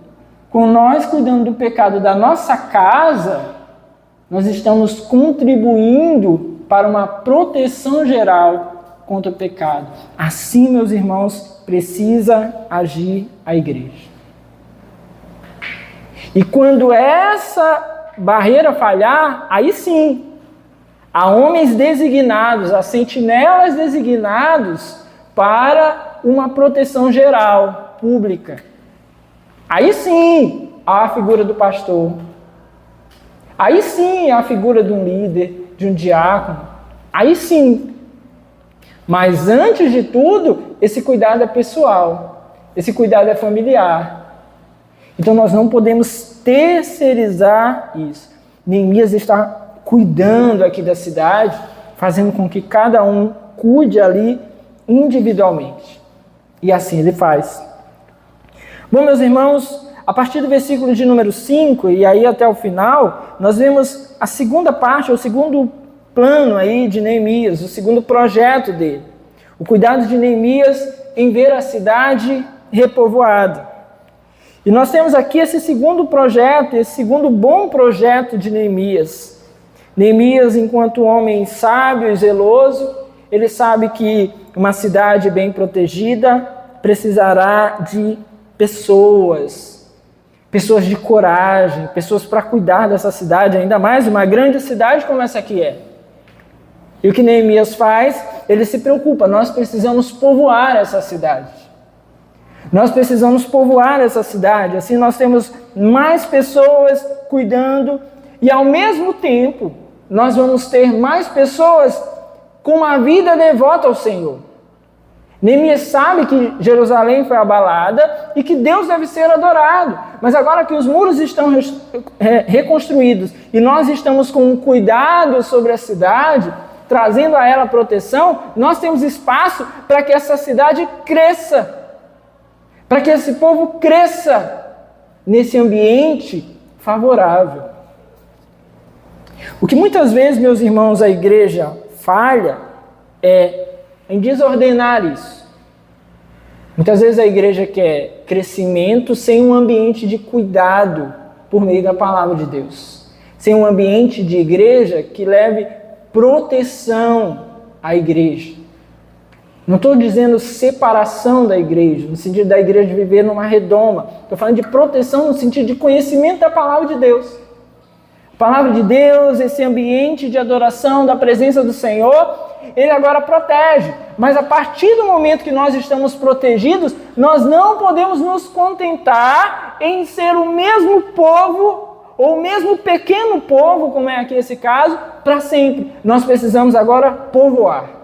com nós cuidando do pecado da nossa casa, nós estamos contribuindo para uma proteção geral contra o pecado. Assim, meus irmãos, precisa agir a igreja. E quando essa barreira falhar, aí sim, há homens designados, há sentinelas designados para uma proteção geral, pública. Aí sim, há a figura do pastor. Aí sim, há a figura de um líder, de um diácono. Aí sim. Mas antes de tudo, esse cuidado é pessoal. Esse cuidado é familiar. Então nós não podemos terceirizar isso. Neemias está cuidando aqui da cidade, fazendo com que cada um cuide ali individualmente. E assim ele faz. Bom, meus irmãos, a partir do versículo de número 5 e aí até o final, nós vemos a segunda parte, o segundo plano aí de Neemias, o segundo projeto dele. O cuidado de Neemias em ver a cidade repovoada. E nós temos aqui esse segundo projeto, esse segundo bom projeto de Neemias. Neemias, enquanto homem sábio e zeloso, ele sabe que uma cidade bem protegida precisará de pessoas de coragem, pessoas para cuidar dessa cidade, ainda mais uma grande cidade como essa aqui é. E o que Neemias faz? Ele se preocupa, nós precisamos povoar essa cidade. Nós precisamos povoar essa cidade, assim nós temos mais pessoas cuidando e ao mesmo tempo nós vamos ter mais pessoas com uma vida devota ao Senhor. Neemias sabe que Jerusalém foi abalada e que Deus deve ser adorado. Mas agora que os muros estão reconstruídos e nós estamos com um cuidado sobre a cidade, trazendo a ela proteção, nós temos espaço para que essa cidade cresça. Para que esse povo cresça nesse ambiente favorável. O que muitas vezes, meus irmãos, a igreja falha é em desordenar isso. Muitas vezes a igreja quer crescimento sem um ambiente de cuidado por meio da palavra de Deus. Sem um ambiente de igreja que leve proteção à igreja. Não estou dizendo separação da igreja, no sentido da igreja viver numa redoma. Estou falando de proteção no sentido de conhecimento da palavra de Deus. A palavra de Deus, esse ambiente de adoração, da presença do Senhor, Ele agora protege. Mas a partir do momento que nós estamos protegidos, nós não podemos nos contentar em ser o mesmo povo, ou o mesmo pequeno povo, como é aqui esse caso, para sempre. Nós precisamos agora povoar.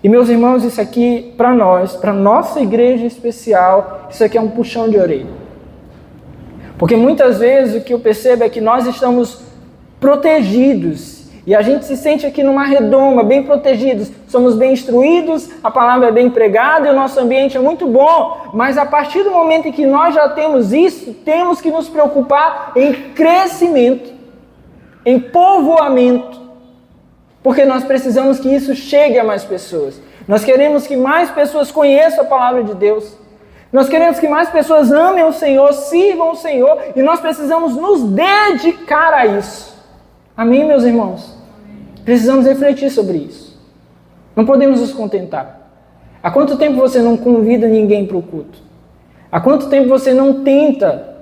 E meus irmãos, isso aqui para nós, para nossa igreja especial, isso aqui é um puxão de orelha. Porque muitas vezes o que eu percebo é que nós estamos protegidos e a gente se sente aqui numa redoma, bem protegidos, somos bem instruídos, a palavra é bem pregada e o nosso ambiente é muito bom, mas a partir do momento em que nós já temos isso, temos que nos preocupar em crescimento, em povoamento. Porque nós precisamos que isso chegue a mais pessoas. Nós queremos que mais pessoas conheçam a palavra de Deus. Nós queremos que mais pessoas amem o Senhor, sirvam o Senhor. E nós precisamos nos dedicar a isso. Amém, meus irmãos? Precisamos refletir sobre isso. Não podemos nos contentar. Há quanto tempo você não convida ninguém para o culto? Há quanto tempo você não tenta?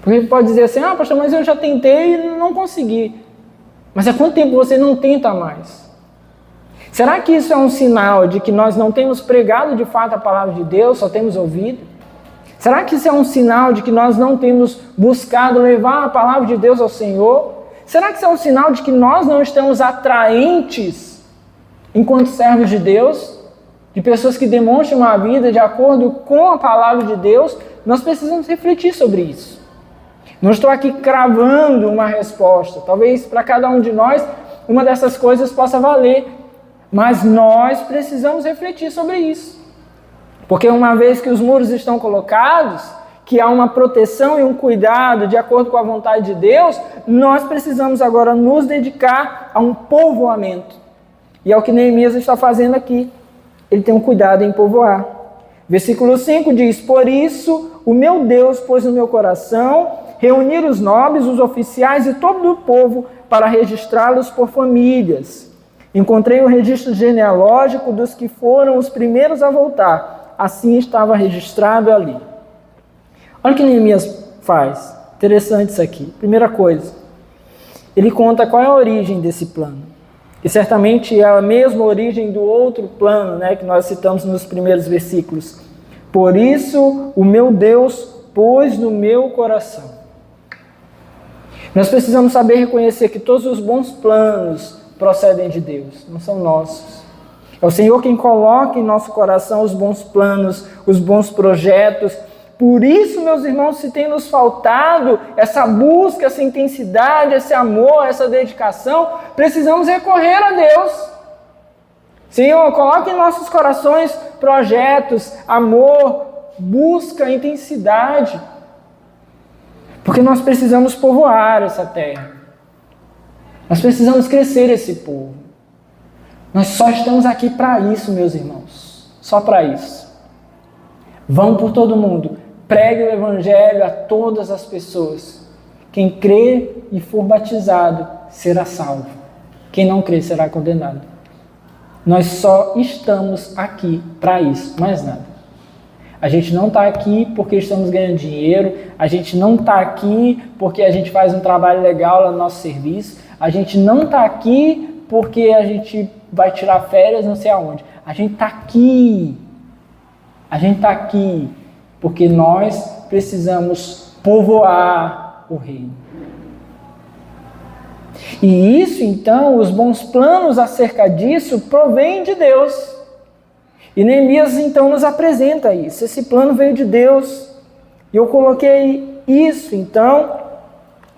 Porque pode dizer assim, pastor, mas eu já tentei e não consegui. Mas há quanto tempo você não tenta mais? Será que isso é um sinal de que nós não temos pregado de fato a palavra de Deus, só temos ouvido? Será que isso é um sinal de que nós não temos buscado levar a palavra de Deus ao Senhor? Será que isso é um sinal de que nós não estamos atraentes enquanto servos de Deus? De pessoas que demonstram uma vida de acordo com a palavra de Deus? Nós precisamos refletir sobre isso. Não estou aqui cravando uma resposta. Talvez para cada um de nós uma dessas coisas possa valer. Mas nós precisamos refletir sobre isso. Porque uma vez que os muros estão colocados, que há uma proteção e um cuidado de acordo com a vontade de Deus, nós precisamos agora nos dedicar a um povoamento. E é o que Neemias está fazendo aqui. Ele tem um cuidado em povoar. Versículo 5 diz, por isso o meu Deus pôs no meu coração reunir os nobres, os oficiais e todo o povo para registrá-los por famílias. Encontrei o registro genealógico dos que foram os primeiros a voltar. Assim estava registrado ali. Olha o que Neemias faz. Interessante isso aqui. Primeira coisa, ele conta qual é a origem desse plano. E certamente é a mesma origem do outro plano, que nós citamos nos primeiros versículos. Por isso o meu Deus pôs no meu coração. Nós precisamos saber reconhecer que todos os bons planos procedem de Deus, não são nossos. É o Senhor quem coloca em nosso coração os bons planos, os bons projetos. Por isso, meus irmãos, se tem nos faltado essa busca, essa intensidade, esse amor, essa dedicação, precisamos recorrer a Deus. Senhor, coloque em nossos corações projetos, amor, busca, intensidade. Porque nós precisamos povoar essa terra. Nós precisamos crescer esse povo. Nós só estamos aqui para isso, meus irmãos. Só para isso. Vão por todo mundo. Pregue o evangelho a todas as pessoas. Quem crê e for batizado será salvo. Quem não crê será condenado. Nós só estamos aqui para isso, mais nada. A gente não está aqui porque estamos ganhando dinheiro, a gente não está aqui porque a gente faz um trabalho legal lá no nosso serviço, a gente não está aqui porque a gente vai tirar férias não sei aonde. A gente está aqui porque nós precisamos povoar o reino. E isso, então, os bons planos acerca disso provêm de Deus. E Neemias, então, nos apresenta isso. Esse plano veio de Deus. E eu coloquei isso, então,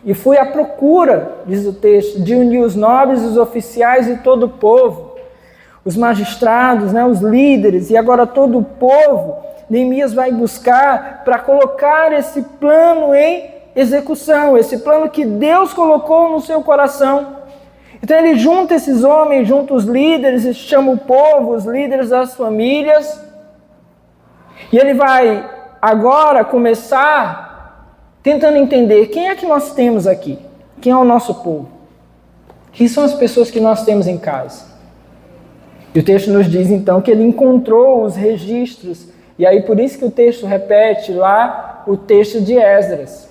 e fui à procura, diz o texto, de unir os nobres, os oficiais e todo o povo. Os magistrados, os líderes, e agora todo o povo. Neemias vai buscar para colocar esse plano em execução, esse plano que Deus colocou no seu coração. Então ele junta esses homens, junta os líderes, chama o povo, os líderes das famílias, e ele vai agora começar tentando entender quem é que nós temos aqui, quem é o nosso povo, quem são as pessoas que nós temos em casa. E o texto nos diz então que ele encontrou os registros, e aí por isso que o texto repete lá o texto de Esdras.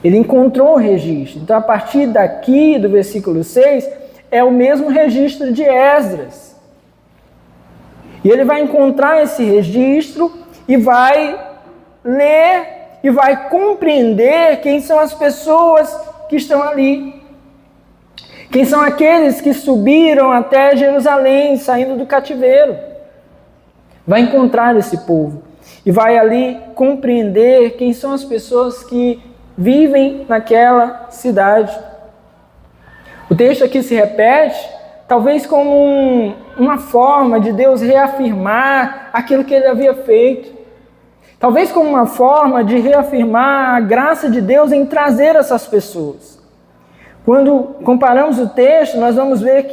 Ele encontrou o registro. Então, a partir daqui, do versículo 6, é o mesmo registro de Esdras. E ele vai encontrar esse registro e vai ler e vai compreender quem são as pessoas que estão ali. Quem são aqueles que subiram até Jerusalém, saindo do cativeiro. Vai encontrar esse povo e vai ali compreender quem são as pessoas que vivem naquela cidade. O texto aqui se repete, talvez como uma forma de Deus reafirmar aquilo que ele havia feito. Talvez como uma forma de reafirmar a graça de Deus em trazer essas pessoas. Quando comparamos o texto, nós vamos ver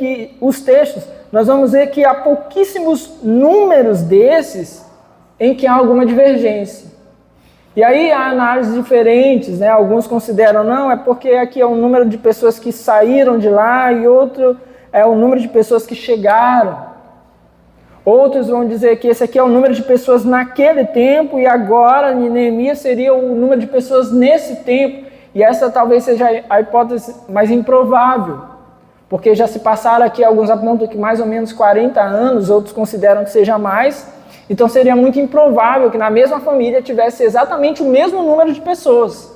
que há pouquíssimos números desses em que há alguma divergência. E aí há análises diferentes, né? Alguns consideram, não, é porque aqui é o número de pessoas que saíram de lá e outro é o número de pessoas que chegaram. Outros vão dizer que esse aqui é o número de pessoas naquele tempo e agora em Neemias seria o número de pessoas nesse tempo. E essa talvez seja a hipótese mais improvável, porque já se passaram aqui, alguns apontam que mais ou menos 40 anos, outros consideram que seja mais. Então seria muito improvável que na mesma família tivesse exatamente o mesmo número de pessoas.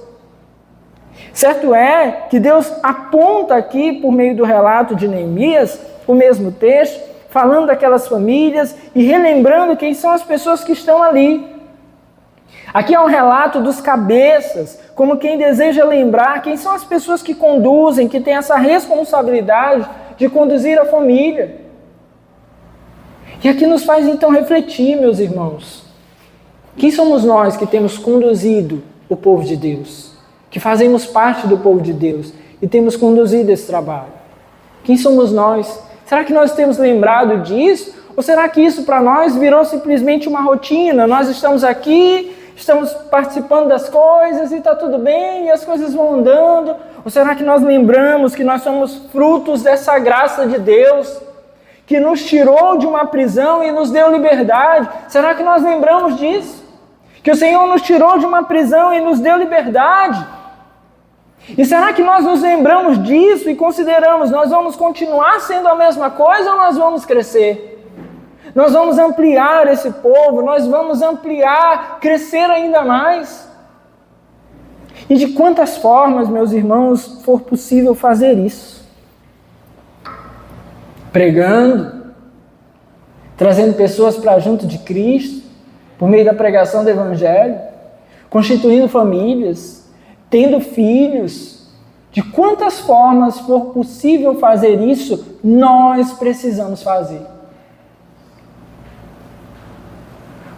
Certo é que Deus aponta aqui, por meio do relato de Neemias, o mesmo texto, falando daquelas famílias e relembrando quem são as pessoas que estão ali. Aqui é um relato dos cabeças, como quem deseja lembrar quem são as pessoas que conduzem, que têm essa responsabilidade de conduzir a família. E aqui nos faz então refletir, meus irmãos. Quem somos nós que temos conduzido o povo de Deus? Que fazemos parte do povo de Deus e temos conduzido esse trabalho? Quem somos nós? Será que nós temos lembrado disso? Ou será que isso para nós virou simplesmente uma rotina? Nós estamos aqui, estamos participando das coisas e está tudo bem e as coisas vão andando? Ou será que nós lembramos que nós somos frutos dessa graça de Deus, que nos tirou de uma prisão e nos deu liberdade? Será que nós lembramos disso? Que o Senhor nos tirou de uma prisão e nos deu liberdade? E será que nós nos lembramos disso e consideramos, nós vamos continuar sendo a mesma coisa ou nós vamos crescer? Nós vamos ampliar esse povo, nós vamos ampliar, crescer ainda mais? E de quantas formas, meus irmãos, for possível fazer isso? Pregando, trazendo pessoas para junto de Cristo, por meio da pregação do Evangelho, constituindo famílias, tendo filhos. De quantas formas for possível fazer isso, nós precisamos fazer.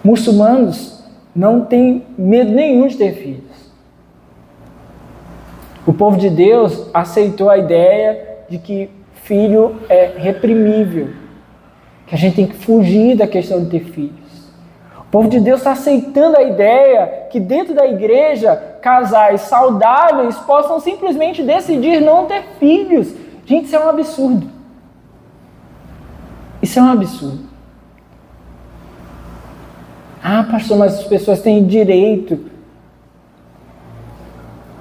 Muçulmanos não têm medo nenhum de ter filhos. O povo de Deus aceitou a ideia de que filho é reprimível, que a gente tem que fugir da questão de ter filhos. O povo de Deus está aceitando a ideia que dentro da igreja, casais saudáveis possam simplesmente decidir não ter filhos. Gente, isso é um absurdo. Isso é um absurdo. Ah, pastor, mas as pessoas têm direito.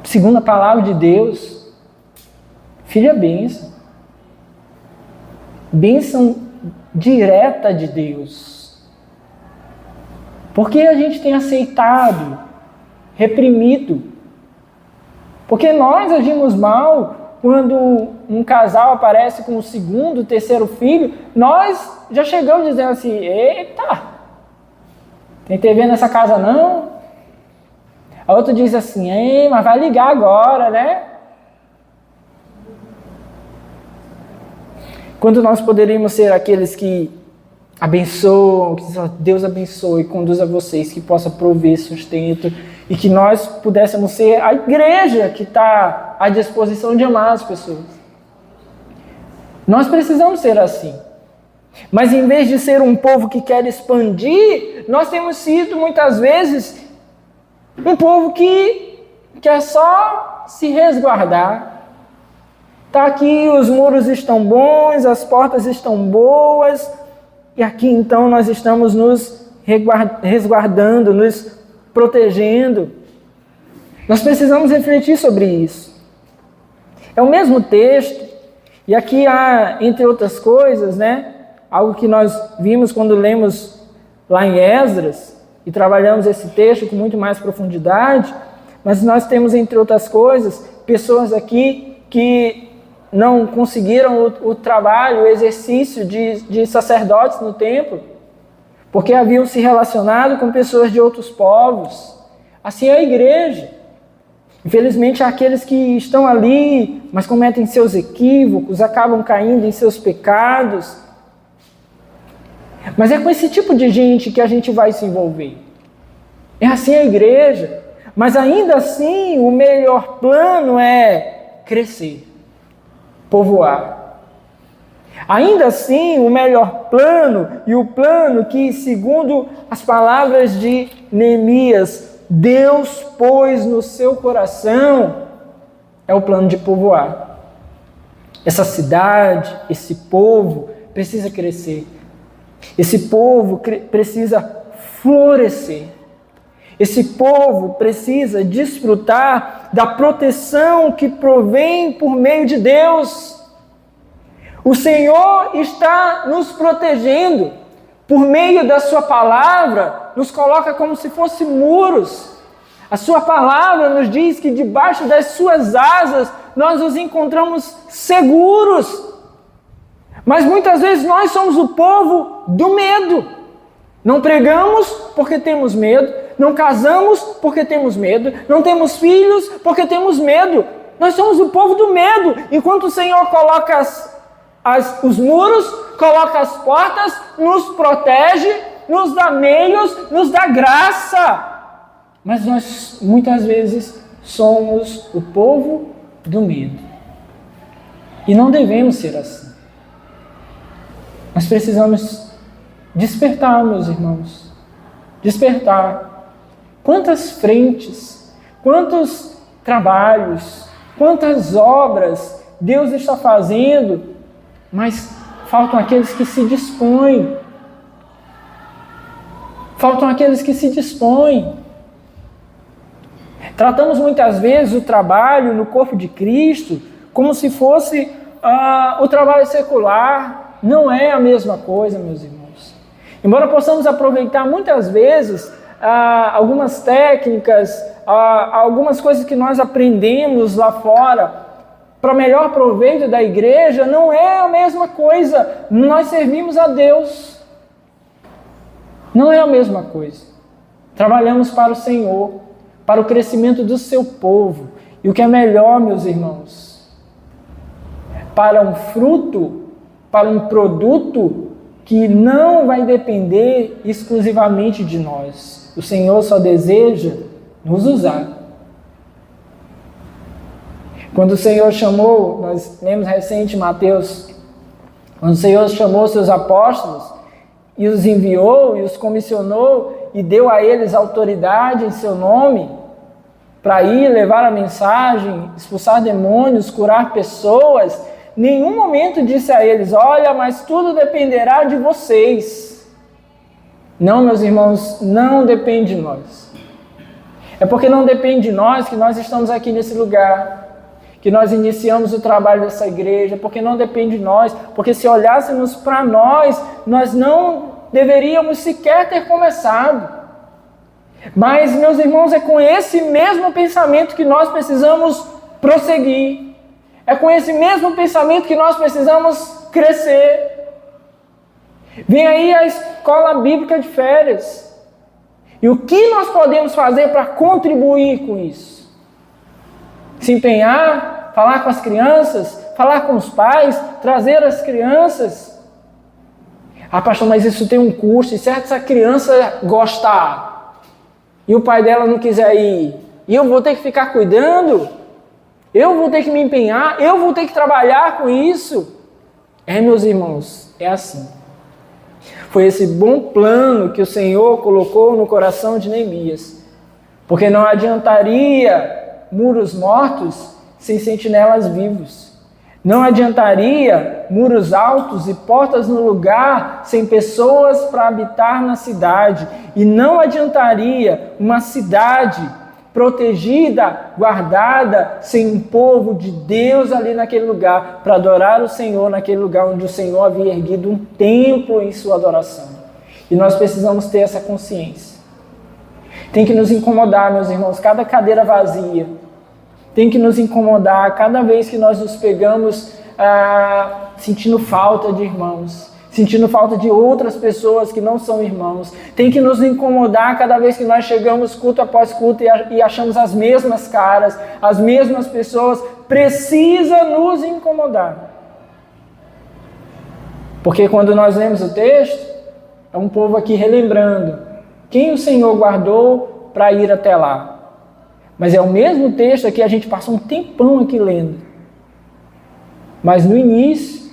Segundo a palavra de Deus, filho é bênção. Bênção direta de Deus. Porque a gente tem aceitado, reprimido. Porque nós agimos mal quando um casal aparece com o segundo, terceiro filho, nós já chegamos dizendo assim, eita, tem TV nessa casa não? A outra diz assim, mas vai ligar agora, né? Quando nós poderíamos ser aqueles que abençoam, que Deus abençoe, conduza vocês, que possa prover sustento, E que nós pudéssemos ser a igreja que está à disposição de amar as pessoas. Nós precisamos ser assim. Mas em vez de ser um povo que quer expandir, nós temos sido muitas vezes um povo que quer só se resguardar. Está aqui, os muros estão bons, as portas estão boas, e aqui então nós estamos nos resguardando, nos protegendo. Nós precisamos refletir sobre isso. É o mesmo texto, e aqui há, entre outras coisas, algo que nós vimos quando lemos lá em Esdras, e trabalhamos esse texto com muito mais profundidade, mas nós temos, entre outras coisas, pessoas aqui que não conseguiram o trabalho, o exercício de sacerdotes no templo, porque haviam se relacionado com pessoas de outros povos. Assim é a igreja. Infelizmente, há aqueles que estão ali, mas cometem seus equívocos, acabam caindo em seus pecados. Mas é com esse tipo de gente que a gente vai se envolver. É assim a igreja. Mas ainda assim, o melhor plano é crescer, povoar. Ainda assim, o melhor plano, e o plano que, segundo as palavras de Neemias, Deus pôs no seu coração, é o plano de povoar. Essa cidade, esse povo precisa crescer. Esse povo precisa florescer. Esse povo precisa desfrutar da proteção que provém por meio de Deus. O Senhor está nos protegendo. Por meio da sua palavra, nos coloca como se fossem muros. A sua palavra nos diz que debaixo das suas asas nós nos encontramos seguros. Mas muitas vezes nós somos o povo do medo. Não pregamos porque temos medo. Não casamos porque temos medo. Não temos filhos porque temos medo. Nós somos o povo do medo. Enquanto o Senhor coloca os muros, coloca as portas, nos protege, nos dá meios, nos dá graça. Mas nós muitas vezes somos o povo do medo. E não devemos ser assim. Nós precisamos despertar, meus irmãos. Despertar. Quantas frentes, quantos trabalhos, quantas obras Deus está fazendo, mas faltam aqueles que se dispõem. Faltam aqueles que se dispõem. Tratamos muitas vezes o trabalho no corpo de Cristo como se fosse o trabalho secular. Não é a mesma coisa, meus irmãos. Embora possamos aproveitar muitas vezes algumas técnicas, algumas coisas que nós aprendemos lá fora, para melhor proveito da igreja, não é a mesma coisa. Nós servimos a Deus. Não é a mesma coisa. Trabalhamos para o Senhor, para o crescimento do seu povo. E o que é melhor, meus irmãos, para um fruto, para um produto que não vai depender exclusivamente de nós. O Senhor só deseja nos usar. Quando o Senhor chamou, nós lemos recente Mateus, quando o Senhor chamou seus apóstolos e os enviou e os comissionou e deu a eles autoridade em seu nome para ir levar a mensagem, expulsar demônios, curar pessoas, nenhum momento disse a eles: olha, mas tudo dependerá de vocês. Não, meus irmãos, não depende de nós. É porque não depende de nós que nós estamos aqui nesse lugar, que nós iniciamos o trabalho dessa igreja, porque não depende de nós, porque se olhássemos para nós, nós não deveríamos sequer ter começado. Mas, meus irmãos, é com esse mesmo pensamento que nós precisamos prosseguir. É com esse mesmo pensamento que nós precisamos crescer. Vem aí a escola bíblica de férias. E o que nós podemos fazer para contribuir com isso? Se empenhar, falar com as crianças, falar com os pais, trazer as crianças. Ah, pastor, mas isso tem um custo, e certo, essa criança gostar. e o pai dela não quiser ir, e eu vou ter que ficar cuidando, eu vou ter que me empenhar, eu vou ter que trabalhar com isso. Meus irmãos, é assim. Foi esse bom plano que o Senhor colocou no coração de Neemias, porque não adiantaria muros mortos sem sentinelas vivos. Não adiantaria muros altos e portas no lugar sem pessoas para habitar na cidade. E não adiantaria uma cidade protegida, guardada, sem um povo de Deus ali naquele lugar, para adorar o Senhor naquele lugar onde o Senhor havia erguido um templo em sua adoração. E nós precisamos ter essa consciência. Tem que nos incomodar, meus irmãos, cada cadeira vazia. Tem que nos incomodar cada vez que nós nos pegamos sentindo falta de irmãos, sentindo falta de outras pessoas que não são irmãos. Tem que nos incomodar cada vez que nós chegamos culto após culto e achamos as mesmas caras, as mesmas pessoas. Precisa nos incomodar. Porque quando nós lemos o texto, é um povo aqui relembrando quem o Senhor guardou para ir até lá. Mas é o mesmo texto aqui, a gente passa um tempão aqui lendo. Mas no início,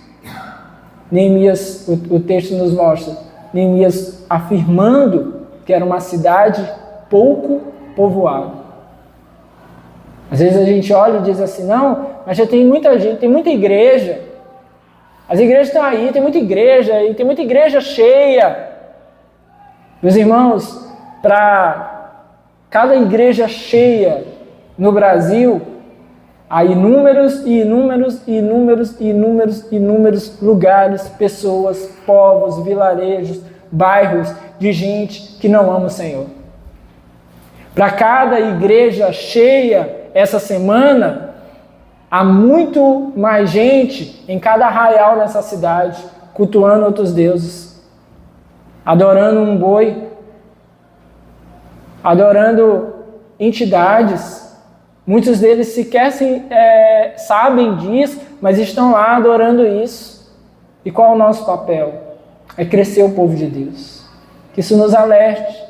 Neemias, o texto nos mostra, Neemias afirmando que era uma cidade pouco povoada. Às vezes a gente olha e diz assim, não, mas já tem muita gente, tem muita igreja. As igrejas estão aí, tem muita igreja, e tem muita igreja cheia. Meus irmãos, para cada igreja cheia no Brasil, há inúmeros lugares, pessoas, povos, vilarejos, bairros de gente que não ama o Senhor. Para cada igreja cheia essa semana, há muito mais gente em cada arraial nessa cidade, cultuando outros deuses, adorando um boi, adorando entidades. Muitos deles sequer sabem disso, mas estão lá adorando isso. E qual é o nosso papel? É crescer o povo de Deus. Que isso nos alerte.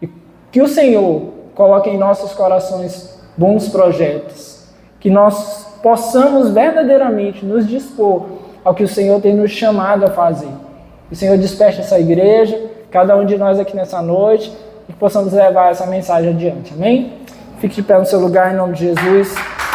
E que o Senhor coloque em nossos corações bons projetos. Que nós possamos verdadeiramente nos dispor ao que o Senhor tem nos chamado a fazer. Que o Senhor desperte essa igreja, cada um de nós aqui nessa noite, e que possamos levar essa mensagem adiante. Amém? Fique de pé no seu lugar em nome de Jesus.